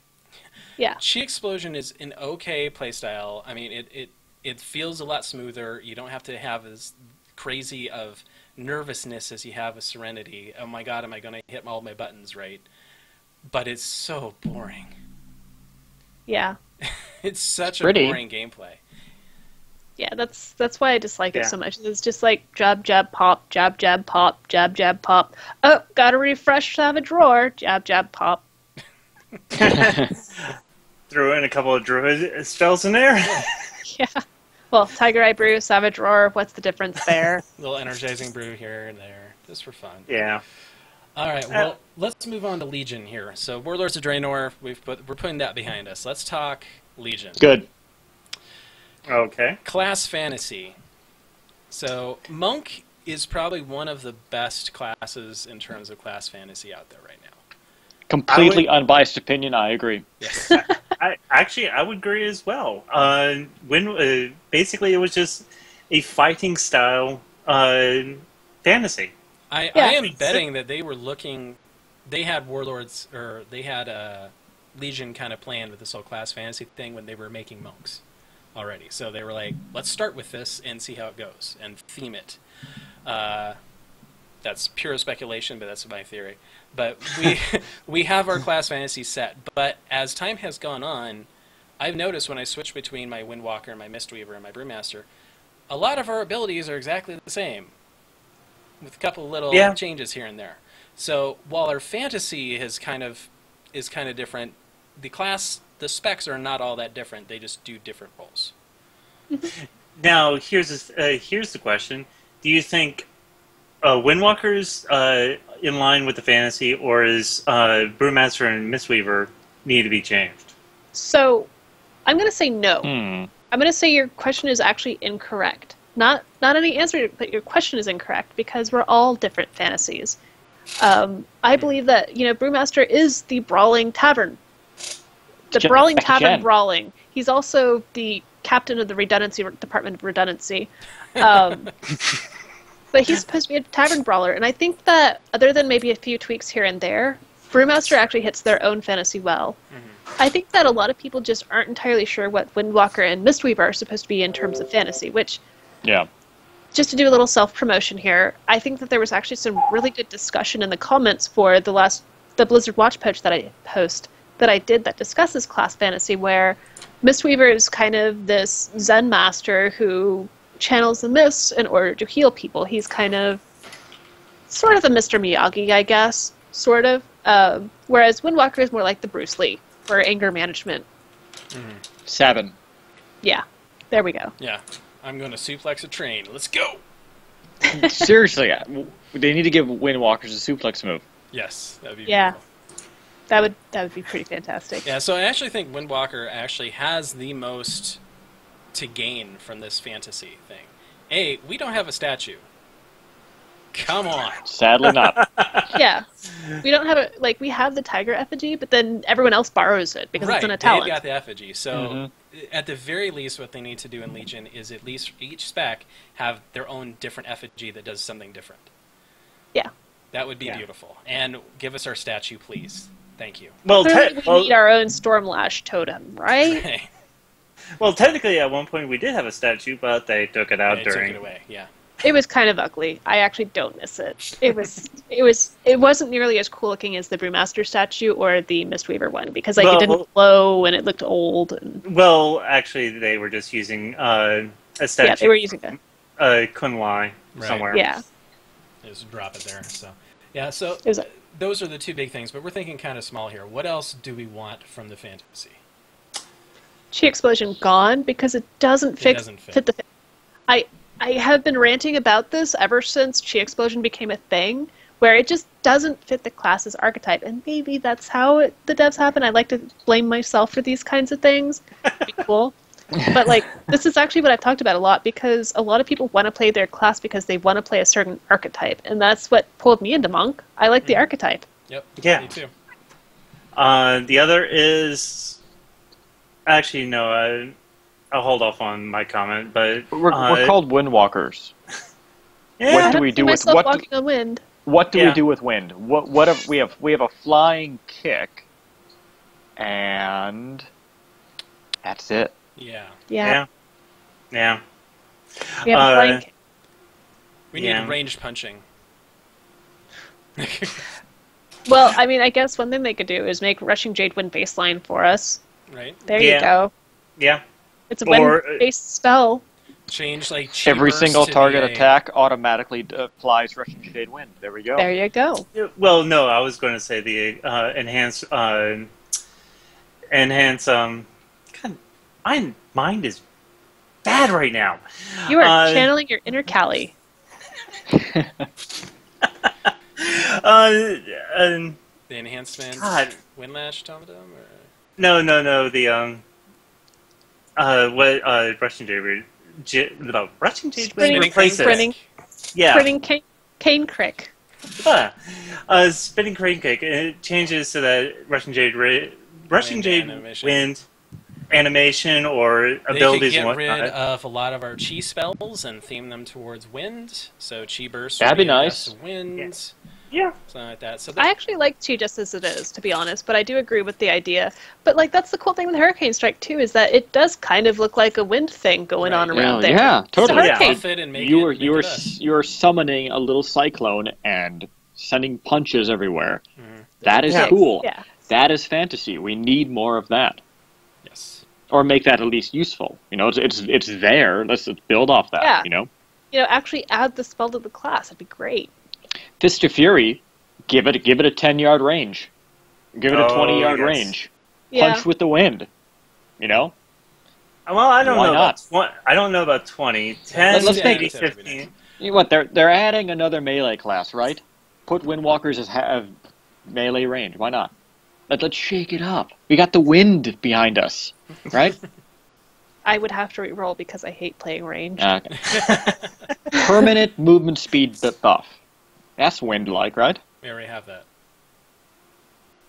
D: Yeah.
B: Chi Explosion is an okay playstyle. I mean, it feels a lot smoother. You don't have to have as crazy of nervousness as you have with Serenity. Oh my god, am I going to hit all my buttons right? But it's so boring.
D: Yeah.
B: It's such a boring gameplay.
D: Yeah, that's why I dislike it so much. It's just like jab, jab, pop, jab, jab, pop, jab, jab, pop. Oh, gotta refresh Savage Roar, jab, jab, pop.
E: Threw in a couple of druid spells in there.
D: Yeah. Well, Tiger Eye Brew, Savage Roar, what's the difference there?
B: A little energizing brew here and there, just for fun.
E: Yeah.
B: All right, well, let's move on to Legion here. So, Warlords of Draenor, we're putting that behind us. Let's talk Legion.
C: Good.
E: Okay.
B: Class fantasy. So, Monk is probably one of the best classes in terms of class fantasy out there right now.
C: Completely unbiased opinion, I agree.
B: Yes.
E: I would agree as well. Basically, it was just a fighting style fantasy.
B: I am betting that they were looking. They had Warlords, or they had Legion kind of planned with this whole class fantasy thing when they were making monks already. So they were like, let's start with this and see how it goes and theme it. That's pure speculation, but that's my theory. But we have our class fantasy set. But as time has gone on, I've noticed when I switch between my Windwalker and my Mistweaver and my Brewmaster, a lot of our abilities are exactly the same, with a couple little changes here and there. So while our fantasy is kind of different, the specs are not all that different. They just do different roles.
E: Now here's the question: do you think Windwalker's in line with the fantasy, or is Brewmaster and Mistweaver need to be changed?
D: So, I'm going to say no. I'm going to say your question is actually incorrect. Not any answer, but your question is incorrect because we're all different fantasies. I believe that Brewmaster is the brawling tavern, brawling tavern brawling. He's also the captain of the redundancy department of redundancy. But he's supposed to be a tavern brawler, and I think that, other than maybe a few tweaks here and there, Brewmaster actually hits their own fantasy well. I think that a lot of people just aren't entirely sure what Windwalker and Mistweaver are supposed to be in terms of fantasy, which, just to do a little self-promotion here, I think that there was actually some really good discussion in the comments for the Blizzard Watch post that I did that discusses class fantasy, where Mistweaver is kind of this Zen master who channels the mists in order to heal people. He's kind of sort of a Mr. Miyagi, I guess, sort of. Whereas Windwalker is more like the Bruce Lee for anger management.
C: 7.
D: Yeah, there we go.
B: Yeah. I'm going to suplex a train. Let's go!
C: Seriously, they need to give Windwalkers a suplex move.
B: Yes, that would be
D: Yeah.
B: beautiful.
D: That would be pretty fantastic.
B: Yeah, so I actually think Windwalker actually has the most to gain from this fantasy thing. A, we don't have a statue. Come on.
C: Sadly not.
D: Yeah. We don't have we have the tiger effigy, but then everyone else borrows it because it's in a talent.
B: They've got the effigy. So at the very least, what they need to do in Legion is at least each spec have their own different effigy that does something different.
D: Yeah.
B: That would be beautiful. And give us our statue, please. Thank you.
E: Well,
D: we need our own Stormlash totem, right?
E: Well, technically, at one point we did have a statue, but they took it out
B: They
E: during.
B: took it away. Yeah.
D: It was kind of ugly. I actually don't miss it. It wasn't nearly as cool looking as the Brewmaster statue or the Mistweaver one because it didn't glow and it looked old. And...
E: Well, actually, they were just using a statue.
D: Yeah, they were using
E: Kunlai somewhere.
D: Yeah.
B: Just drop it there. So yeah. So those are the two big things, but we're thinking kind of small here. What else do we want from the fantasy?
D: Chi Explosion gone because it doesn't fit the. I have been ranting about this ever since Chi Explosion became a thing, where it just doesn't fit the class's archetype, and maybe that's how the devs happen. I like to blame myself for these kinds of things. It'd be cool. But this is actually what I've talked about a lot, because a lot of people want to play their class because they want to play a certain archetype, and that's what pulled me into Monk. I like the archetype.
B: Yep.
E: Yeah.
B: Me too.
E: The other is actually no. I'll hold off on my comment, but
C: we're called Windwalkers.
E: Yeah.
C: What do we do with
D: walking on wind?
C: What do we do with wind? What if we have a flying kick, and that's it.
B: Yeah.
E: Yeah.
D: We have a flying kick.
B: We need ranged punching.
D: Well, I mean, I guess one thing they could do is make Rushing Jade Wind baseline for us.
B: Right.
D: There you go.
E: Yeah.
D: It's a wind-based spell.
B: Change Chi
C: every
B: burst
C: single
B: to
C: target attack automatically applies Rushing Jade Wind. There we go.
D: There you go.
E: Well, no, I was going to say the enhance. God, my mind is bad right now.
D: You are channeling your inner Callie.
B: The enhancement. Windlash Tomadum? Or...
E: No. The Rushing Jade? Rushing Jade
D: Sprinting.
E: Yeah.
D: Sprinting cane crick.
E: Spinning crane kick. It changes so that Rushing Jade Wind animation or abilities and
B: whatnot. They could get rid of a lot of our Chi spells and theme them towards wind. So Chi burst.
C: That'd be nice.
B: Wind.
E: Yeah.
B: Something like that. So
D: I actually like Chi just as it is, to be honest, but I do agree with the idea. But that's the cool thing with Hurricane Strike too, is that it does kind of look like a wind thing going on around there.
C: Yeah, totally.
B: You
C: are summoning a little cyclone and sending punches everywhere.
B: Mm-hmm.
C: That is cool.
D: Yeah.
C: That is fantasy. We need more of that.
B: Yes.
C: Or make that at least useful. It's there. Let's build off that.
D: Yeah. Actually add the spell to the class. It'd be great.
C: Fist of Fury, give it a 10-yard range. Give it a 20-yard range.
D: Yeah.
C: Punch with the wind.
E: Well, I don't know
C: not?
E: I don't know about 20. 10,
C: Let's make it
E: 15.
C: You know what? They're adding another melee class, right? Put Windwalkers as have melee range. Why not? Let's shake it up. We got the wind behind us, right?
D: I would have to re-roll because I hate playing range.
C: Okay. Permanent movement speed buff. That's wind-like, right?
B: We already have that.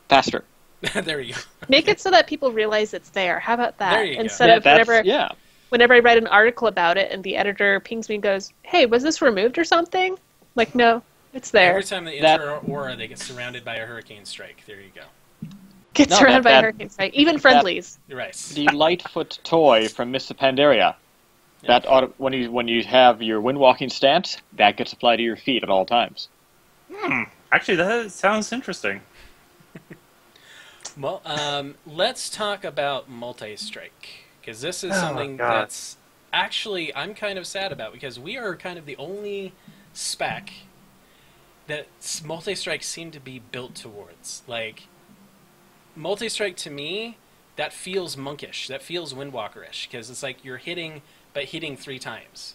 C: Faster.
B: There you go.
D: Make it so that people realize it's there. How about that?
B: There you
D: Instead
B: go.
D: of whenever I write an article about it and the editor pings me and goes, "Hey, was this removed or something?" Like, no, it's there.
B: Every time they enter aura, they get surrounded by a hurricane strike. There you go.
D: Surrounded by a hurricane strike. Even friendlies.
B: You're right.
C: The Lightfoot toy from Miss Pandaria. That when you have your windwalking stance, that gets applied to your feet at all times.
E: Actually, that sounds interesting.
B: Well, let's talk about multi-strike, because this is something that's actually I'm kind of sad about, because we are kind of the only spec that multi-strike seem to be built towards. Like, multi-strike to me, that feels monkish, that feels windwalker-ish, because it's like you're hitting but hitting 3 times.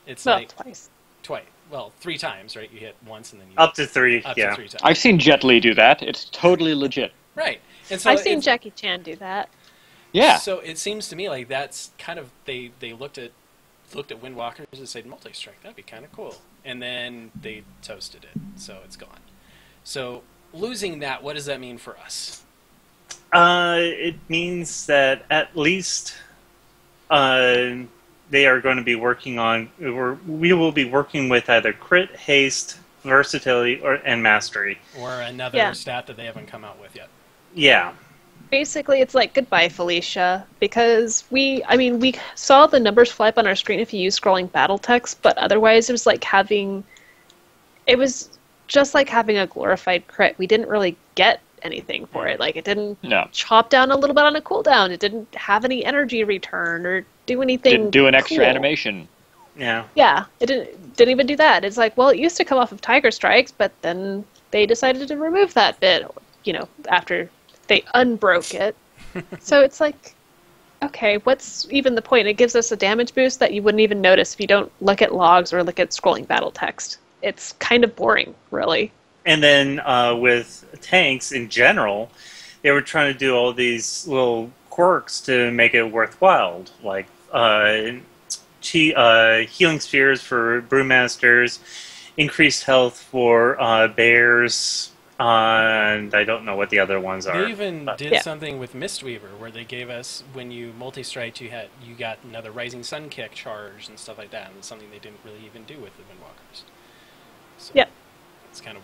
B: It's
D: Well,
B: like
D: twice.
B: twice. Well, 3 times, right? You hit once and then you
E: Up to 3,
B: up
E: yeah.
B: to 3 times.
C: I've seen Jet Li do that. It's totally legit.
B: Right. And so
D: I've seen
B: it's-
D: Jackie Chan do that.
C: Yeah.
B: So it seems to me like that's kind of they looked at Windwalkers and said multi-strike, that'd be kind of cool, and then they toasted it, so it's gone. So losing that, what does that mean for us?
E: It means that at least they are going to be working on, or we will be working with either crit, haste, versatility, and mastery.
B: Or another stat that they haven't come out with yet.
E: Yeah.
D: Basically, it's like goodbye, Felicia, because we saw the numbers fly up on our screen if you use scrolling battle text, but otherwise it was just like having a glorified crit. We didn't really get anything for it. Like, it didn't chop down a little bit on a cooldown. It didn't have any energy return or do anything.
C: Didn't do an extra
D: cool.
C: animation.
E: Yeah.
D: Yeah, it didn't even do that. It's like, well, it used to come off of Tiger Strikes, but then they decided to remove that bit, after they unbroke it. So it's like, okay, what's even the point? It gives us a damage boost that you wouldn't even notice if you don't look at logs or look at scrolling battle text. It's kind of boring, really.
E: And then with tanks in general, they were trying to do all these little quirks to make it worthwhile, like healing spheres for brewmasters, increased health for bears, and I don't know what the other ones are.
B: They even did something with Mistweaver, where they gave us, when you multi-strike, you got another Rising Sun kick charge and stuff like that, and it's something they didn't really even do with the Windwalkers. So it's kind of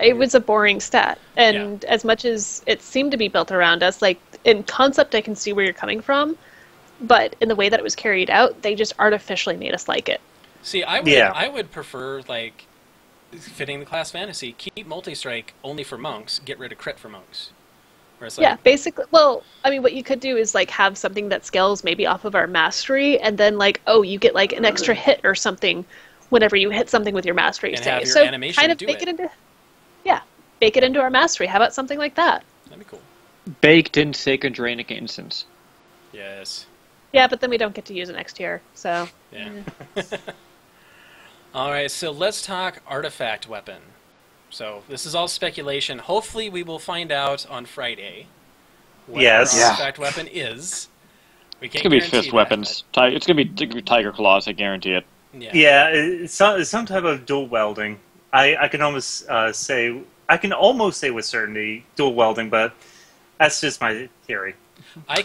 D: it was a boring stat, and as much as it seemed to be built around us, like, in concept I can see where you're coming from, but in the way that it was carried out, they just artificially made us like it.
B: See, I would prefer, like, fitting the class fantasy, keep multi-strike only for monks, get rid of crit for monks. Like,
D: basically, well, I mean, what you could do is, like, have something that scales maybe off of our mastery, and then, like, you get, like, an extra hit or something whenever you hit something with your mastery.
B: And have your animation
D: kind of
B: do
D: bake it into, bake it into our mastery. How about something like that?
B: That'd be cool.
C: Baked in Sacred Dranic Instance.
B: Yes.
D: Yeah, but then we don't get to use it next year, so...
B: Yeah. Alright, so let's talk artifact weapon. So, this is all speculation. Hopefully we will find out on Friday what our artifact weapon is. We can't
C: it's going to be fist weapons. It's going to be Tiger Claws, I guarantee it.
E: Yeah, it's some type of dual welding. I can almost say... I can almost say with certainty dual welding, but that's just my theory.
B: I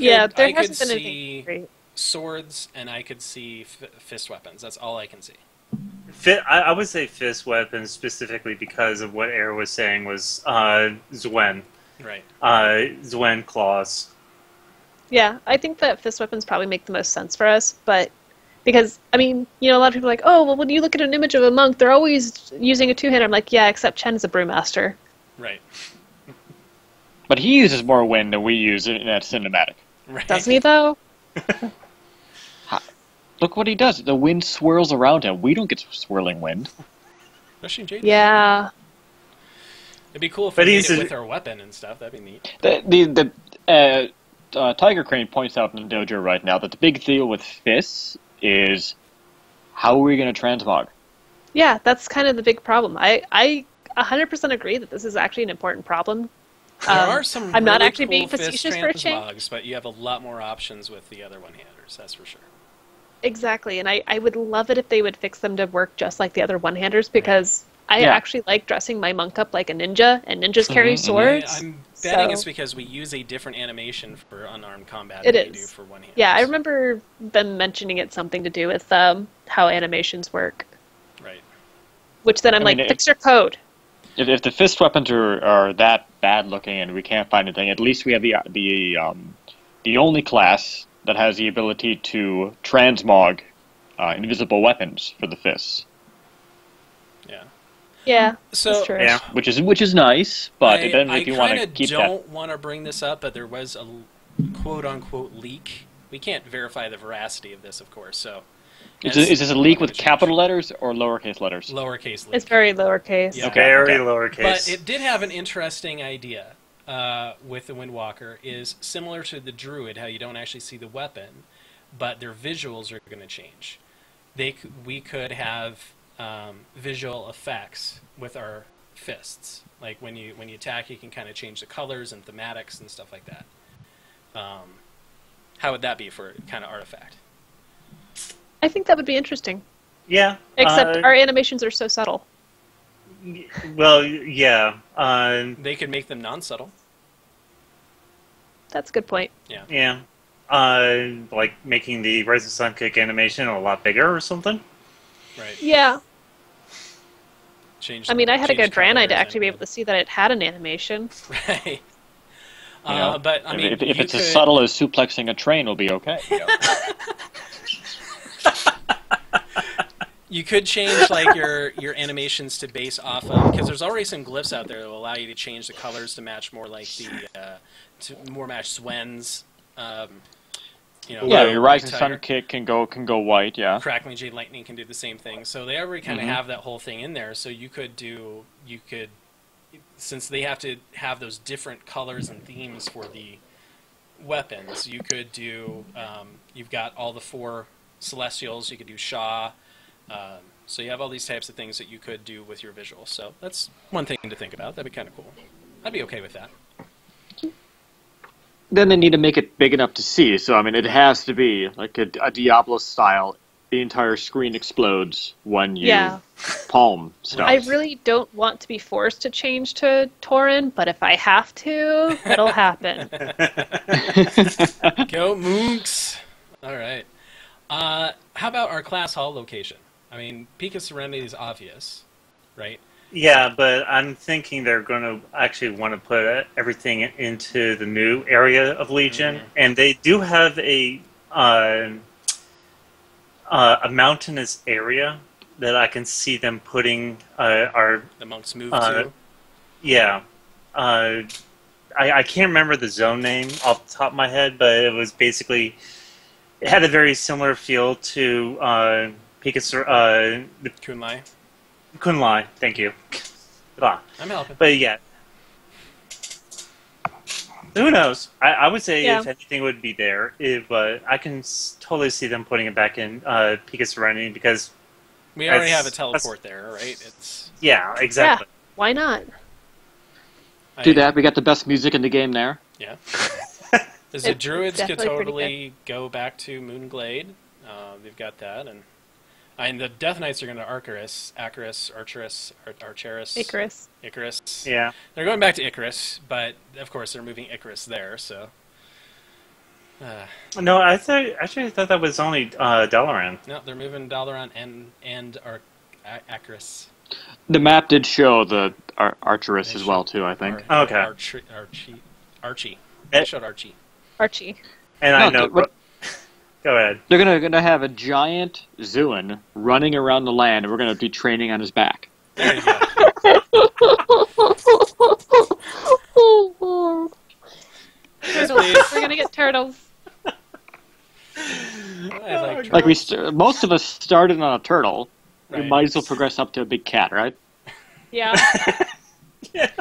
B: could see swords, and I could see fist weapons. That's all I can see.
E: I would say fist weapons specifically because of what Air was saying was Xuen.
B: Right.
E: Xuen claws.
D: Yeah, I think that fist weapons probably make the most sense for us, but because, I mean, a lot of people are like, oh, well, when you look at an image of a monk, they're always using a two-hander. I'm like, yeah, except Chen is a brewmaster.
B: Right.
C: But he uses more wind than we use in that cinematic.
B: Right.
D: Doesn't he, though?
C: Look what he does. The wind swirls around him. We don't get swirling wind.
D: Yeah.
B: It'd be cool if we did it with our weapon and stuff. That'd be neat.
C: The Tiger Crane points out in the dojo right now that the big deal with fists is how are we going to transmog?
D: Yeah, that's kind of the big problem. I 100% agree that this is actually an important problem.
B: There are some
D: I'm
B: really
D: not actually
B: cool
D: being
B: fist
D: facetious for a change.
B: transmogs, but you have a lot more options with the other one-handers, that's for sure.
D: Exactly, and I would love it if they would fix them to work just like the other one-handers, because I actually like dressing my monk up like a ninja, and ninjas carry swords.
B: I'm betting it's because we use a different animation for unarmed combat
D: than
B: we do for one-handers.
D: Yeah, I remember them mentioning it's something to do with how animations work.
B: Right.
D: Which then I'm like, fix your code.
C: If the fist weapons are that bad looking and we can't find anything, at least we have the only class that has the ability to transmog invisible weapons for the fists.
B: Yeah.
D: Yeah.
B: So
D: that's true.
E: Yeah.
C: Which is nice, but then if you want to keep that,
B: I don't want to bring this up, but there was a quote unquote leak. We can't verify the veracity of this, of course. So.
C: Is this a leak with capital letters or lowercase letters?
B: Lowercase leak.
D: It's very lowercase.
B: Yeah.
E: Very lowercase.
B: But it did have an interesting idea with the Windwalker, is similar to the Druid, how you don't actually see the weapon, but their visuals are going to change. We could have visual effects with our fists. Like when you attack, you can kind of change the colors and thematics and stuff like that. How would that be for kind of artifact?
D: I think that would be interesting.
E: Yeah.
D: Except our animations are so subtle.
E: Well, yeah.
B: They could make them non-subtle.
D: That's a good point.
B: Yeah.
E: Yeah. Like making the Rise of Sun Kick animation a lot bigger or something.
B: Right.
D: Yeah.
B: Change.
D: I mean, I had to go
B: change
D: Draenei to
B: colors
D: actually be able to see that it had an animation.
B: Right.
C: You know,
B: But I mean,
C: if it's as subtle as suplexing a train, will be okay. You know?
B: You could change like your animations to base off of, because there's already some glyphs out there that will allow you to change the colors to match more like to more match Swen's.
C: Yeah, your Rising Sun Kick can go white. Yeah.
B: Crackling Jade Lightning can do the same thing. So they already kind of have that whole thing in there. So you could since they have to have those different colors and themes for the weapons, you could do. You've got all the 4 Celestials. You could do Shaw. So you have all these types of things that you could do with your visuals. So that's one thing to think about. That'd be kind of cool. I'd be okay with that.
C: Then they need to make it big enough to see. So, I mean, it has to be like a Diablo style. The entire screen explodes when you palm stuff.
D: I really don't want to be forced to change to Tauren, but if I have to, it'll happen.
B: Go Moonks! All right. How about our class hall location? I mean, Peak of Serenity is obvious, right?
E: Yeah, but I'm thinking they're going to actually want to put everything into the new area of Legion, and they do have a mountainous area that I can see them putting the
B: monks move to.
E: Yeah, I can't remember the zone name off the top of my head, but it was basically it had a very similar feel to
B: Kunlai.
E: Kunlai, thank you.
B: I'm helping.
E: But yeah. Who knows? I would say if anything would be there, but I can totally see them putting it back in Peak of Serenity because
B: we already have a teleport there, right?
E: Yeah, exactly.
D: Yeah, why not?
C: Do that. We got the best music in the game there.
B: Yeah. The Druids could totally go back to Moonglade. They've got that, and the Death Knights are going to Icarus.
E: Yeah.
B: They're going back to Icarus, but of course they're moving Icarus there, so.
E: No, I thought that was only Dalaran.
B: No, they're moving Dalaran and Icarus.
C: The map did show the Archerus as well, too, I think.
E: Okay.
B: Archie. They showed Archie.
E: And I know... Go ahead.
C: They're gonna have a giant Xuan running around the land, and we're gonna be training on his back.
B: There you go.
D: We're gonna get turtles.
C: Most of us started on a turtle.
B: Right.
C: We might as well progress up to a big cat, right?
D: Yeah.
E: Yeah.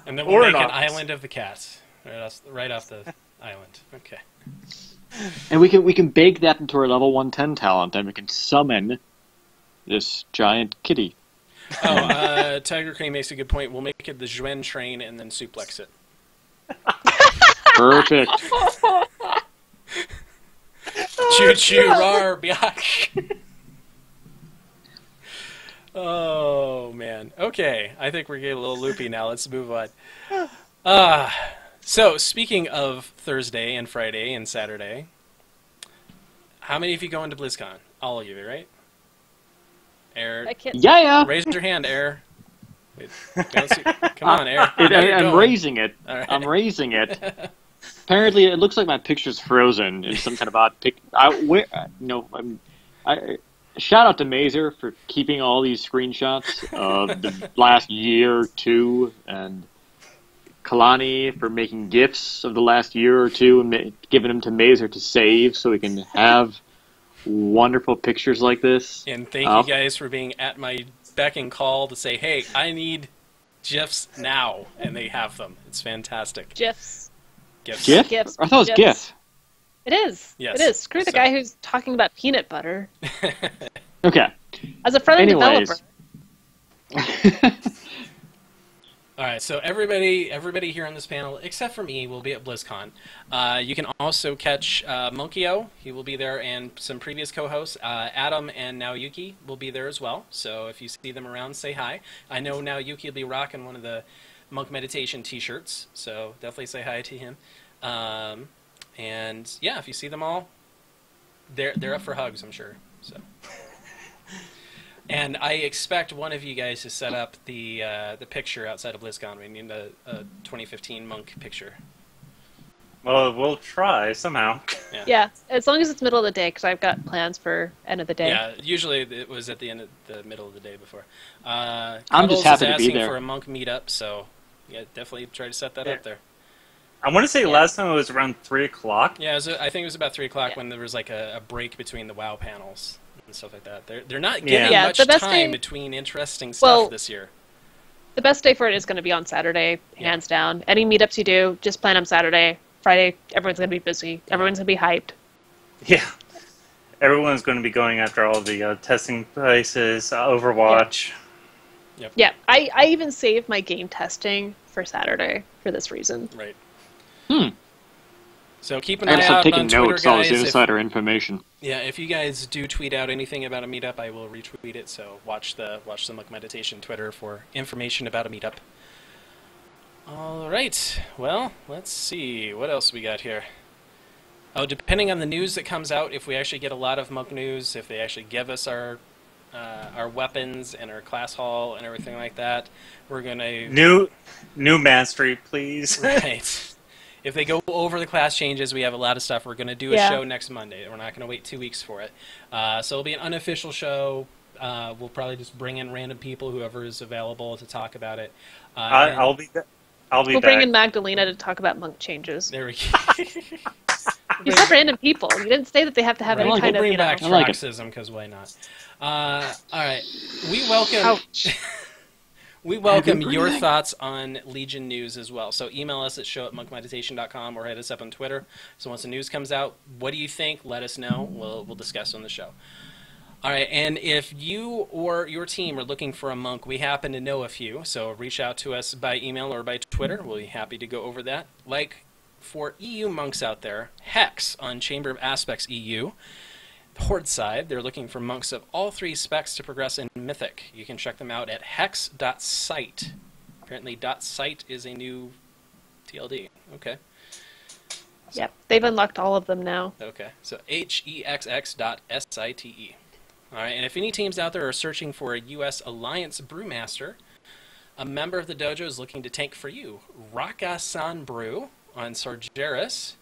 B: And then we'll make an island of the cats right off the island. Okay.
C: And we can bake that into our level 110 talent, and we can summon this giant kitty.
B: Oh, Tiger Crane makes a good point. We'll make it the Xuen train and then suplex it.
C: Perfect.
B: Choo choo rar biatch. Oh man. Okay, I think we're getting a little loopy now. Let's move on. So speaking of Thursday and Friday and Saturday, how many of you going to BlizzCon? All of you, right? Air.
C: Yeah.
B: Raise your hand, Air. Come on, Air.
C: I'm raising it.
B: Right.
C: I'm raising it. Apparently, it looks like my picture's frozen in some kind of odd pic. Shout out to Mazer for keeping all these screenshots of the last year or two, and Kalani for making GIFs of the last year or two and giving them to Mazer to save so we can have wonderful pictures like this.
B: And thank you guys for being at my beck and call to say, hey, I need GIFs now, and they have them. It's fantastic.
D: GIFs.
B: GIFs.
C: GIF? I thought it was GIF.
D: It is.
B: Yes.
D: It is. Screw the guy who's talking about peanut butter.
C: Okay.
D: As a front-end developer.
B: All right, so everybody here on this panel, except for me, will be at BlizzCon. You can also catch Monkio. He will be there, and some previous co-hosts, Adam and Naoyuki, will be there as well. So if you see them around, say hi. I know Naoyuki will be rocking one of the Monk Meditation T-shirts, so definitely say hi to him. And yeah, if you see them all, they're up for hugs, I'm sure. So. And I expect one of you guys to set up the picture outside of BlizzCon. We need a 2015 Monk picture.
E: Well, we'll try somehow.
D: Yeah, as long as it's middle of the day, because I've got plans for end of the day.
B: Yeah, usually it was at the end of the middle of the day before.
C: I'm just happy to be there.
B: For a Monk meetup, so yeah, definitely try to set that up there.
E: I want to say last time it was around 3 o'clock.
B: Yeah, I think it was about 3 o'clock when there was like a break between the WoW panels and stuff like that. They're not giving much time between interesting stuff this year.
D: The best day for it is going to be on Saturday, hands down. Any meetups you do, just plan on Saturday. Friday, everyone's going to be busy. Everyone's going to be hyped.
E: Yeah. Everyone's going to be going after all the testing places, Overwatch.
B: Yep.
D: Yeah, I even saved my game testing for Saturday for this reason.
B: Right.
C: Hmm.
B: So keep an eye out on Twitter,
C: notes,
B: guys.
C: Insider information.
B: Yeah, if you guys do tweet out anything about a meetup, I will retweet it. So watch the Monk Meditation Twitter for information about a meetup. All right. Well, let's see what else we got here. Oh, depending on the news that comes out, if we actually get a lot of Monk news, if they actually give us our weapons and our class hall and everything like that, we're gonna
E: new mastery, please.
B: Right. If they go over the class changes, we have a lot of stuff. We're going to do a show next Monday. We're not going to wait 2 weeks for it. So it'll be an unofficial show. We'll probably just bring in random people, whoever is available, to talk about it.
E: I'll be back.
D: We'll bring in Magdalena to talk about Monk changes.
B: There we go.
D: You said random people. You didn't say that they have to have any kind of,
B: bring back Troxism, because why not? All right. We welcome...
D: Ouch.
B: We welcome your thoughts on Legion news as well. So email us at show@monkmeditation.com or hit us up on Twitter. So once the news comes out, what do you think? Let us know. We'll discuss on the show. All right, and if you or your team are looking for a monk, we happen to know a few. So reach out to us by email or by Twitter. We'll be happy to go over that. Like for EU monks out there, Hex on Chamber of Aspects EU. Horde side, they're looking for monks of all 3 specs to progress in Mythic. You can check them out at hex.site. Apparently .site is a new TLD. Okay.
D: Yep, they've unlocked all of them now.
B: Okay, so hexx.site. All right, and if any teams out there are searching for a U.S. Alliance Brewmaster, a member of the dojo is looking to tank for you. Raka-san Brew on Sargeras.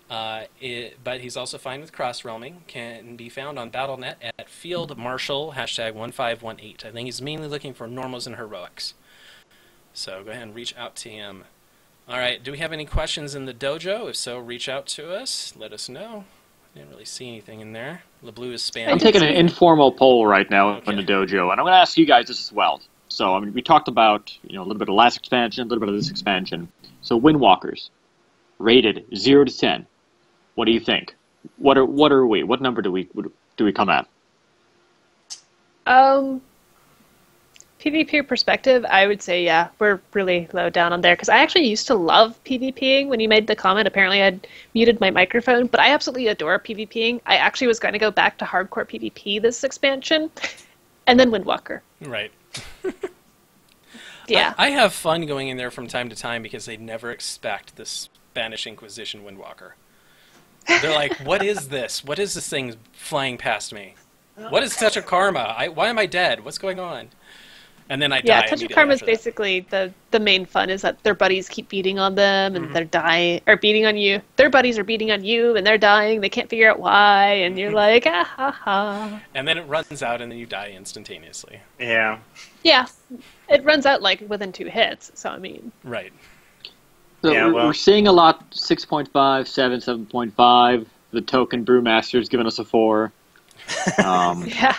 B: But he's also fine with cross-realming. Can be found on Battle.net at Field Marshal #1518. I think he's mainly looking for normals and heroics. So go ahead and reach out to him. All right, do we have any questions in the dojo? If so, reach out to us. Let us know. I didn't really see anything in there. LeBlue is spamming.
C: I'm taking an informal poll right now in the dojo, and I'm going to ask you guys this as well. So, I mean, we talked about a little bit of last expansion, a little bit of this expansion. So, Windwalkers, rated 0 to 10. What do you think? What are we? What number do we come at?
D: PvP perspective, I would say we're really low down on there because I actually used to love PvPing. When you made the comment, apparently I'd muted my microphone, but I absolutely adore PvPing. I actually was going to go back to hardcore PvP this expansion, and then Windwalker.
B: Right.
D: Yeah.
B: I have fun going in there from time to time because they never expect the Spanish Inquisition Windwalker. They're like, what is this? What is this thing flying past me? What is Touch of Karma? Why am I dead? What's going on? And then I die.
D: Yeah, Touch of Karma is basically the main fun is that their buddies keep beating on them and they're dying, or beating on you. Their buddies are beating on you and they're dying. They can't figure out why, and you're like, ah ha ha.
B: And then it runs out and then you die instantaneously.
E: Yeah.
D: Yeah, it runs out like within 2 hits, so I mean.
B: Right.
C: So we're seeing a lot 6.5, 7, 7.5. The token Brewmaster's giving us a 4.
D: Yeah.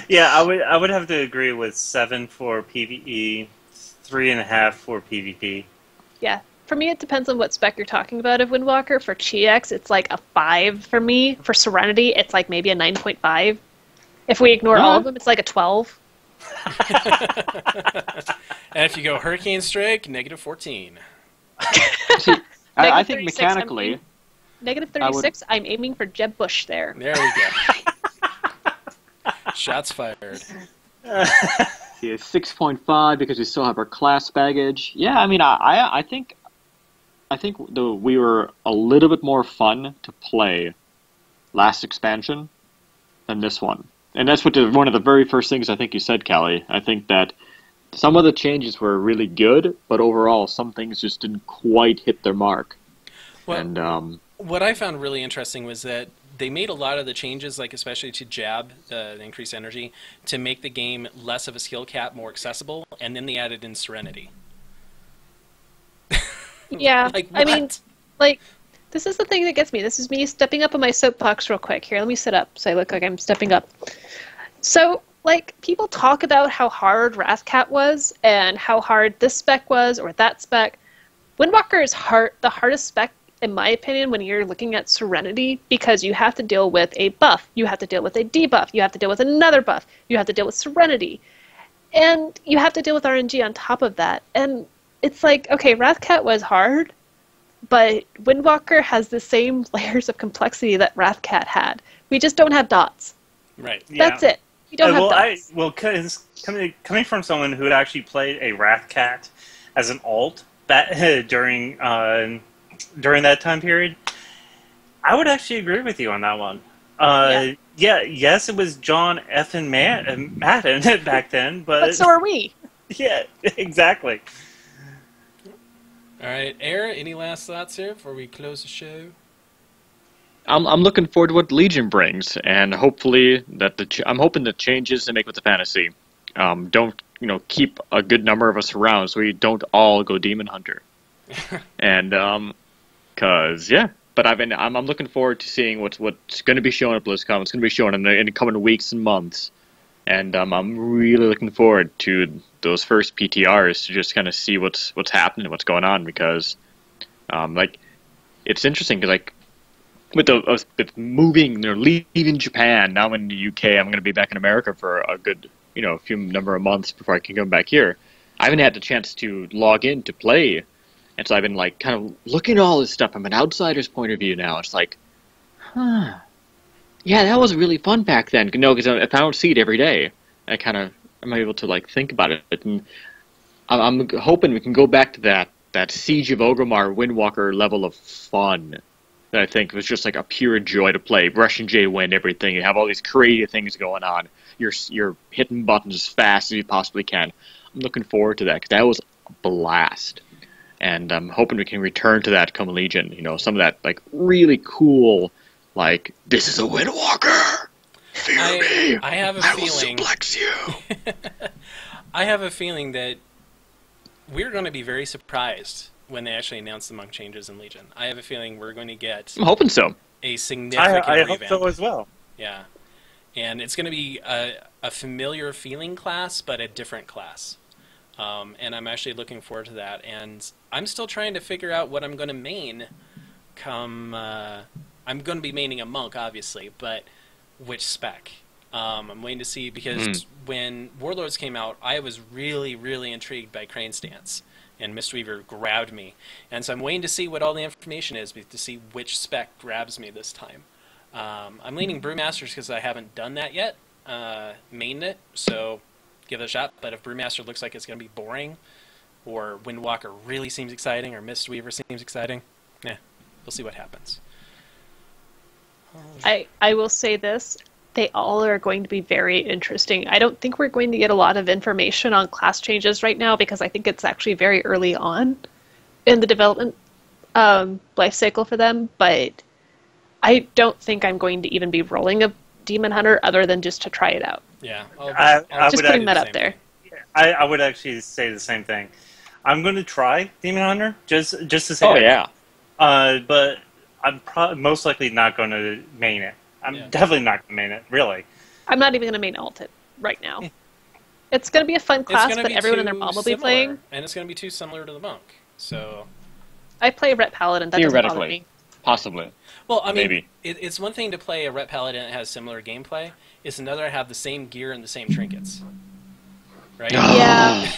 E: Yeah, I would have to agree with 7 for PvE, 3.5 for PvP.
D: Yeah, for me, it depends on what spec you're talking about of Windwalker. For GX, it's like a 5 for me. For Serenity, it's like maybe a 9.5. If we ignore all of them, it's like a 12.
B: And if you go Hurricane Strike, negative 14.
C: See, I think mechanically...
D: Negative 36, I'm aiming for Jeb Bush there.
B: There we go. Shots fired.
C: See, it's 6.5 because we still have our class baggage. Yeah, I mean, I think we were a little bit more fun to play last expansion than this one. And that's one of the very first things I think you said, Callie. I think that some of the changes were really good, but overall some things just didn't quite hit their mark.
B: Well,
C: and
B: what I found really interesting was that they made a lot of the changes, like especially to jab, the increased energy, to make the game less of a skill cap, more accessible, and then they added in Serenity.
D: Yeah,
B: like,
D: I mean, like, this is the thing that gets me. This is me stepping up on my soapbox real quick. Here, let me sit up so I look like I'm stepping up. So, like, people talk about how hard Wrathcat was and how hard this spec was or that spec. Windwalker is the hardest spec, in my opinion, when you're looking at Serenity, because you have to deal with a buff, you have to deal with a debuff, you have to deal with another buff, you have to deal with Serenity, and you have to deal with RNG on top of that. And it's like, okay, Wrathcat was hard, but Windwalker has the same layers of complexity that Wrathcat had. We just don't have dots.
B: Right.
D: That's it. We don't have dots.
E: Coming from someone who had actually played a Wrathcat as an alt during that time period, I would actually agree with you on that one. Yes, it was John F. Madden back then, but
D: so are we.
E: Yeah, exactly.
B: All right, Air, any last thoughts here before we close the show?
C: I'm looking forward to what Legion brings, and hopefully I'm hoping the changes they make with the fantasy don't keep a good number of us around, so we don't all go Demon Hunter. And but I'm looking forward to seeing what's going to be shown at BlizzCon. What's going to be shown in the coming weeks and months, and I'm really looking forward to those first PTRs to just kind of see what's happening, what's going on, because it's interesting because with moving, leaving Japan, now I'm in the UK, I'm going to be back in America for a good few number of months before I can come back here. I haven't had the chance to log in to play. And so I've been kind of looking at all this stuff from an outsider's point of view now. It's like, yeah, that was really fun back then. Because if I don't see it every day, I'm able to think about it. And I'm hoping we can go back to that Siege of Orgrimmar Windwalker level of fun that I think was just a pure joy to play. Brush and J win everything. You have all these creative things going on. You're hitting buttons as fast as you possibly can. I'm looking forward to that because that was a blast. And I'm hoping we can return to that come Legion. Some of that really cool, this is a Windwalker. Fear me.
B: I have a feeling.
C: I will suplex you.
B: I have a feeling that we're going to be very surprised when they actually announce the monk changes in Legion. I have a feeling we're going to get.
C: I'm hoping so.
B: A significant
E: I
B: revamp.
E: hope so as well.
B: Yeah, and it's going to be a familiar feeling class, but a different class. And I'm actually looking forward to that. And I'm still trying to figure out what I'm going to main I'm going to be maining a monk, obviously, but which spec? I'm waiting to see, because when Warlords came out, I was really, really intrigued by Crane Stance, and Mistweaver grabbed me. And so I'm waiting to see what all the information is, to see which spec grabs me this time. I'm leaning Brewmasters because I haven't done that yet, mained it, so give it a shot. But if Brewmaster looks like it's going to be boring, or Windwalker really seems exciting, or Mistweaver seems exciting, we'll see what happens.
D: I will say this. They all are going to be very interesting. I don't think we're going to get a lot of information on class changes right now, because I think it's actually very early on in the development life cycle for them. But I don't think I'm going to even be rolling a Demon Hunter other than just to try it out.
B: Yeah,
E: I
D: just putting that up there.
E: I would actually say the same thing. I'm going to try Demon Hunter just to say.
C: Oh yeah.
E: But I'm most likely not going to main it. I'm definitely not going to main it, really.
D: I'm not even going to main alt it right now. It's going to be a fun class, but everyone and their mom will be playing.
B: And it's going to be too similar to the monk. So
D: I play Ret Paladin. That doesn't bother me.
C: Theoretically, possibly.
B: Well, I mean,
C: Maybe.
B: it's one thing to play a Ret Paladin that has similar gameplay. It's another to have the same gear and the same trinkets. Right?
D: Yeah.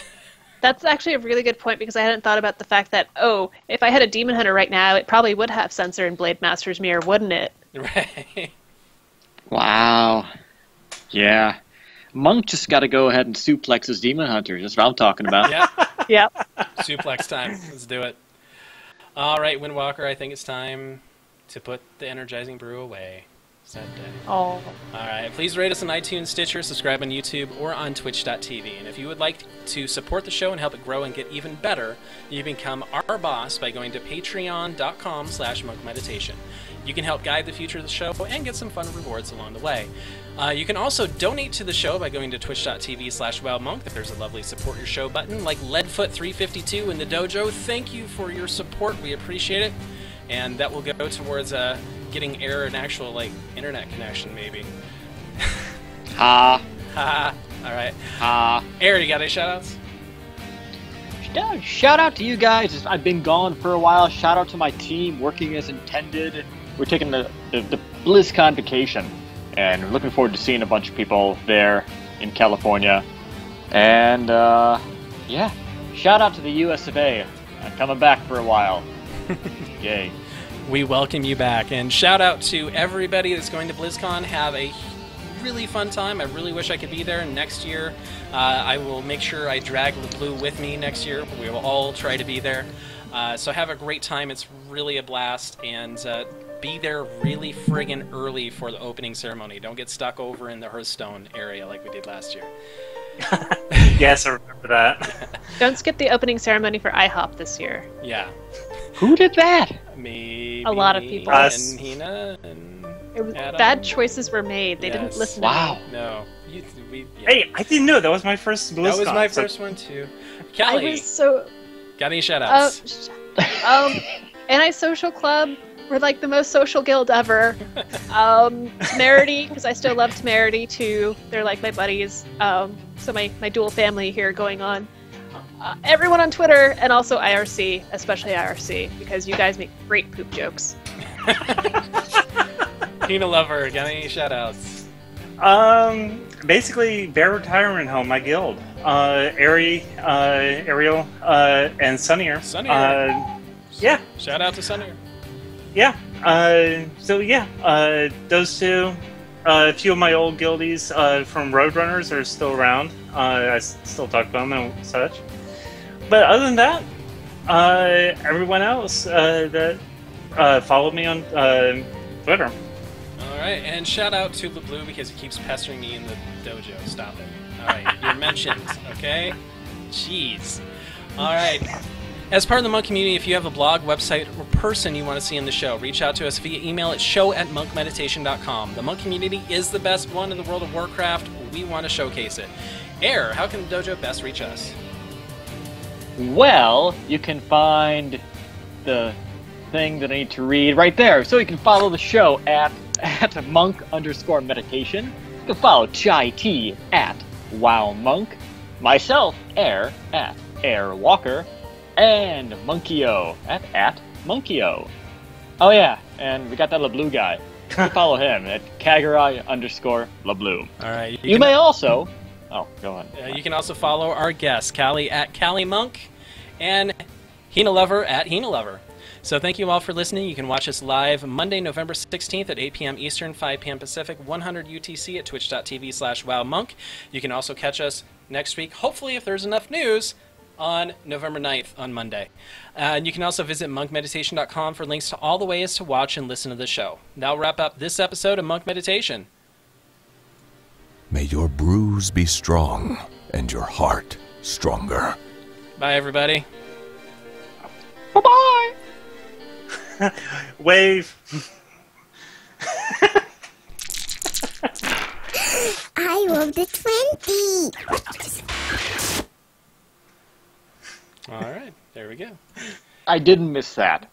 D: That's actually a really good point because I hadn't thought about the fact that, oh, if I had a Demon Hunter right now, it probably would have Sensor and Blade Master's Mirror, wouldn't it?
B: Right.
C: Wow. Yeah. Monk just got to go ahead and suplex his Demon Hunter. That's what I'm talking about.
B: Yeah.
D: Yep.
B: Suplex time. Let's do it. All right, Windwalker, I think it's time to put the energizing brew away. Sad day.
D: Oh.
B: All right, please rate us on iTunes, Stitcher, subscribe on YouTube, or on Twitch.tv. And if you would like to support the show and help it grow and get even better, you can become our boss by going to patreon.com/monkmeditation. You can help guide the future of the show and get some fun rewards along the way. You can also donate to the show by going to twitch.tv/wildmonk. There's a lovely support your show button like Leadfoot352 in the dojo. Thank you for your support. We appreciate it. And that will go towards getting Air an actual like internet connection, maybe.
C: Ha.
B: Ha. All right.
C: Ha.
B: Air, you got any shout-outs?
C: Shout out to you guys. I've been gone for a while. Shout out to my team working as intended. We're taking the BlizzCon vacation, and we're looking forward to seeing a bunch of people there in California. And yeah, shout out to the US of A. I'm coming back for a while. Yay.
B: We welcome you back, and shout out to everybody that's going to BlizzCon. Have a really fun time. I really wish I could be there next year. I will make sure I drag LeBlue with me next year. We will all try to be there. So have a great time. It's really a blast, and be there really friggin' early for the opening ceremony. Don't get stuck over in the Hearthstone area like we did last year.
E: Yes, I remember that.
D: Don't skip the opening ceremony for IHOP this year.
B: Yeah.
C: Who did that?
B: Maybe
D: A lot of people.
B: And Hina and
D: It was,
B: Adam.
D: bad choices were made. They didn't listen to
C: Wow.
D: me.
B: No.
E: Hey, I didn't know that was my first BlizzCon.
B: That was my first one too. Kelly,
D: I was so...
B: got any shout-outs?
D: Anti-Social Club. We're like the most social guild ever. Temerity, because I still love Temerity too. They're like my buddies. So my dual family here going on. Everyone on Twitter, and also IRC, especially IRC, because you guys make great poop jokes.
B: Hina Lover, got any shout-outs?
E: Basically, Bear Retirement Home, my guild. Ariel, and Sunnier.
B: Sunnier.
E: Yeah.
B: Shout out to Sunnier.
E: Yeah. So yeah, those two. A few of my old guildies from Roadrunners are still around. I still talk about them and such. But other than that, everyone else that followed me on Twitter.
B: Alright, and shout out to LeBlue because he keeps pestering me in the dojo. Stop it. Alright, you're mentioned, okay? Jeez. Alright. As part of the Monk community, if you have a blog, website, or person you want to see in the show, reach out to us via email at show@monkmeditation.com. The Monk community is the best one in the world of Warcraft. We want to showcase it. Air, how can the dojo best reach us?
C: Well, you can find the thing that I need to read right there. So you can follow the show at monk_meditation. You can follow Chai T at WowMonk. Myself, Air, at AirWalker. And Monkeyo at Monkeyo. Oh yeah, and we got that LeBlue guy. You can follow him at Kagarai_LeBlue.
B: Alright.
C: You may also... Oh, go on.
B: You can also follow our guest, Callie at Callie Monk, and Hina Lover at Hina Lover. So thank you all for listening. You can watch us live Monday, November 16th at 8 p.m. Eastern, 5 p.m. Pacific, 100 UTC at twitch.tv/wowmonk. You can also catch us next week, hopefully if there's enough news, on November 9th on Monday. And you can also visit monkmeditation.com for links to all the ways to watch and listen to the show. Now wrap up this episode of Monk Meditation.
A: May your brews be strong and your heart stronger.
B: Bye, everybody.
C: Bye-bye!
E: Wave.
F: I rolled a 20.
B: All right, there we go.
C: I didn't miss that.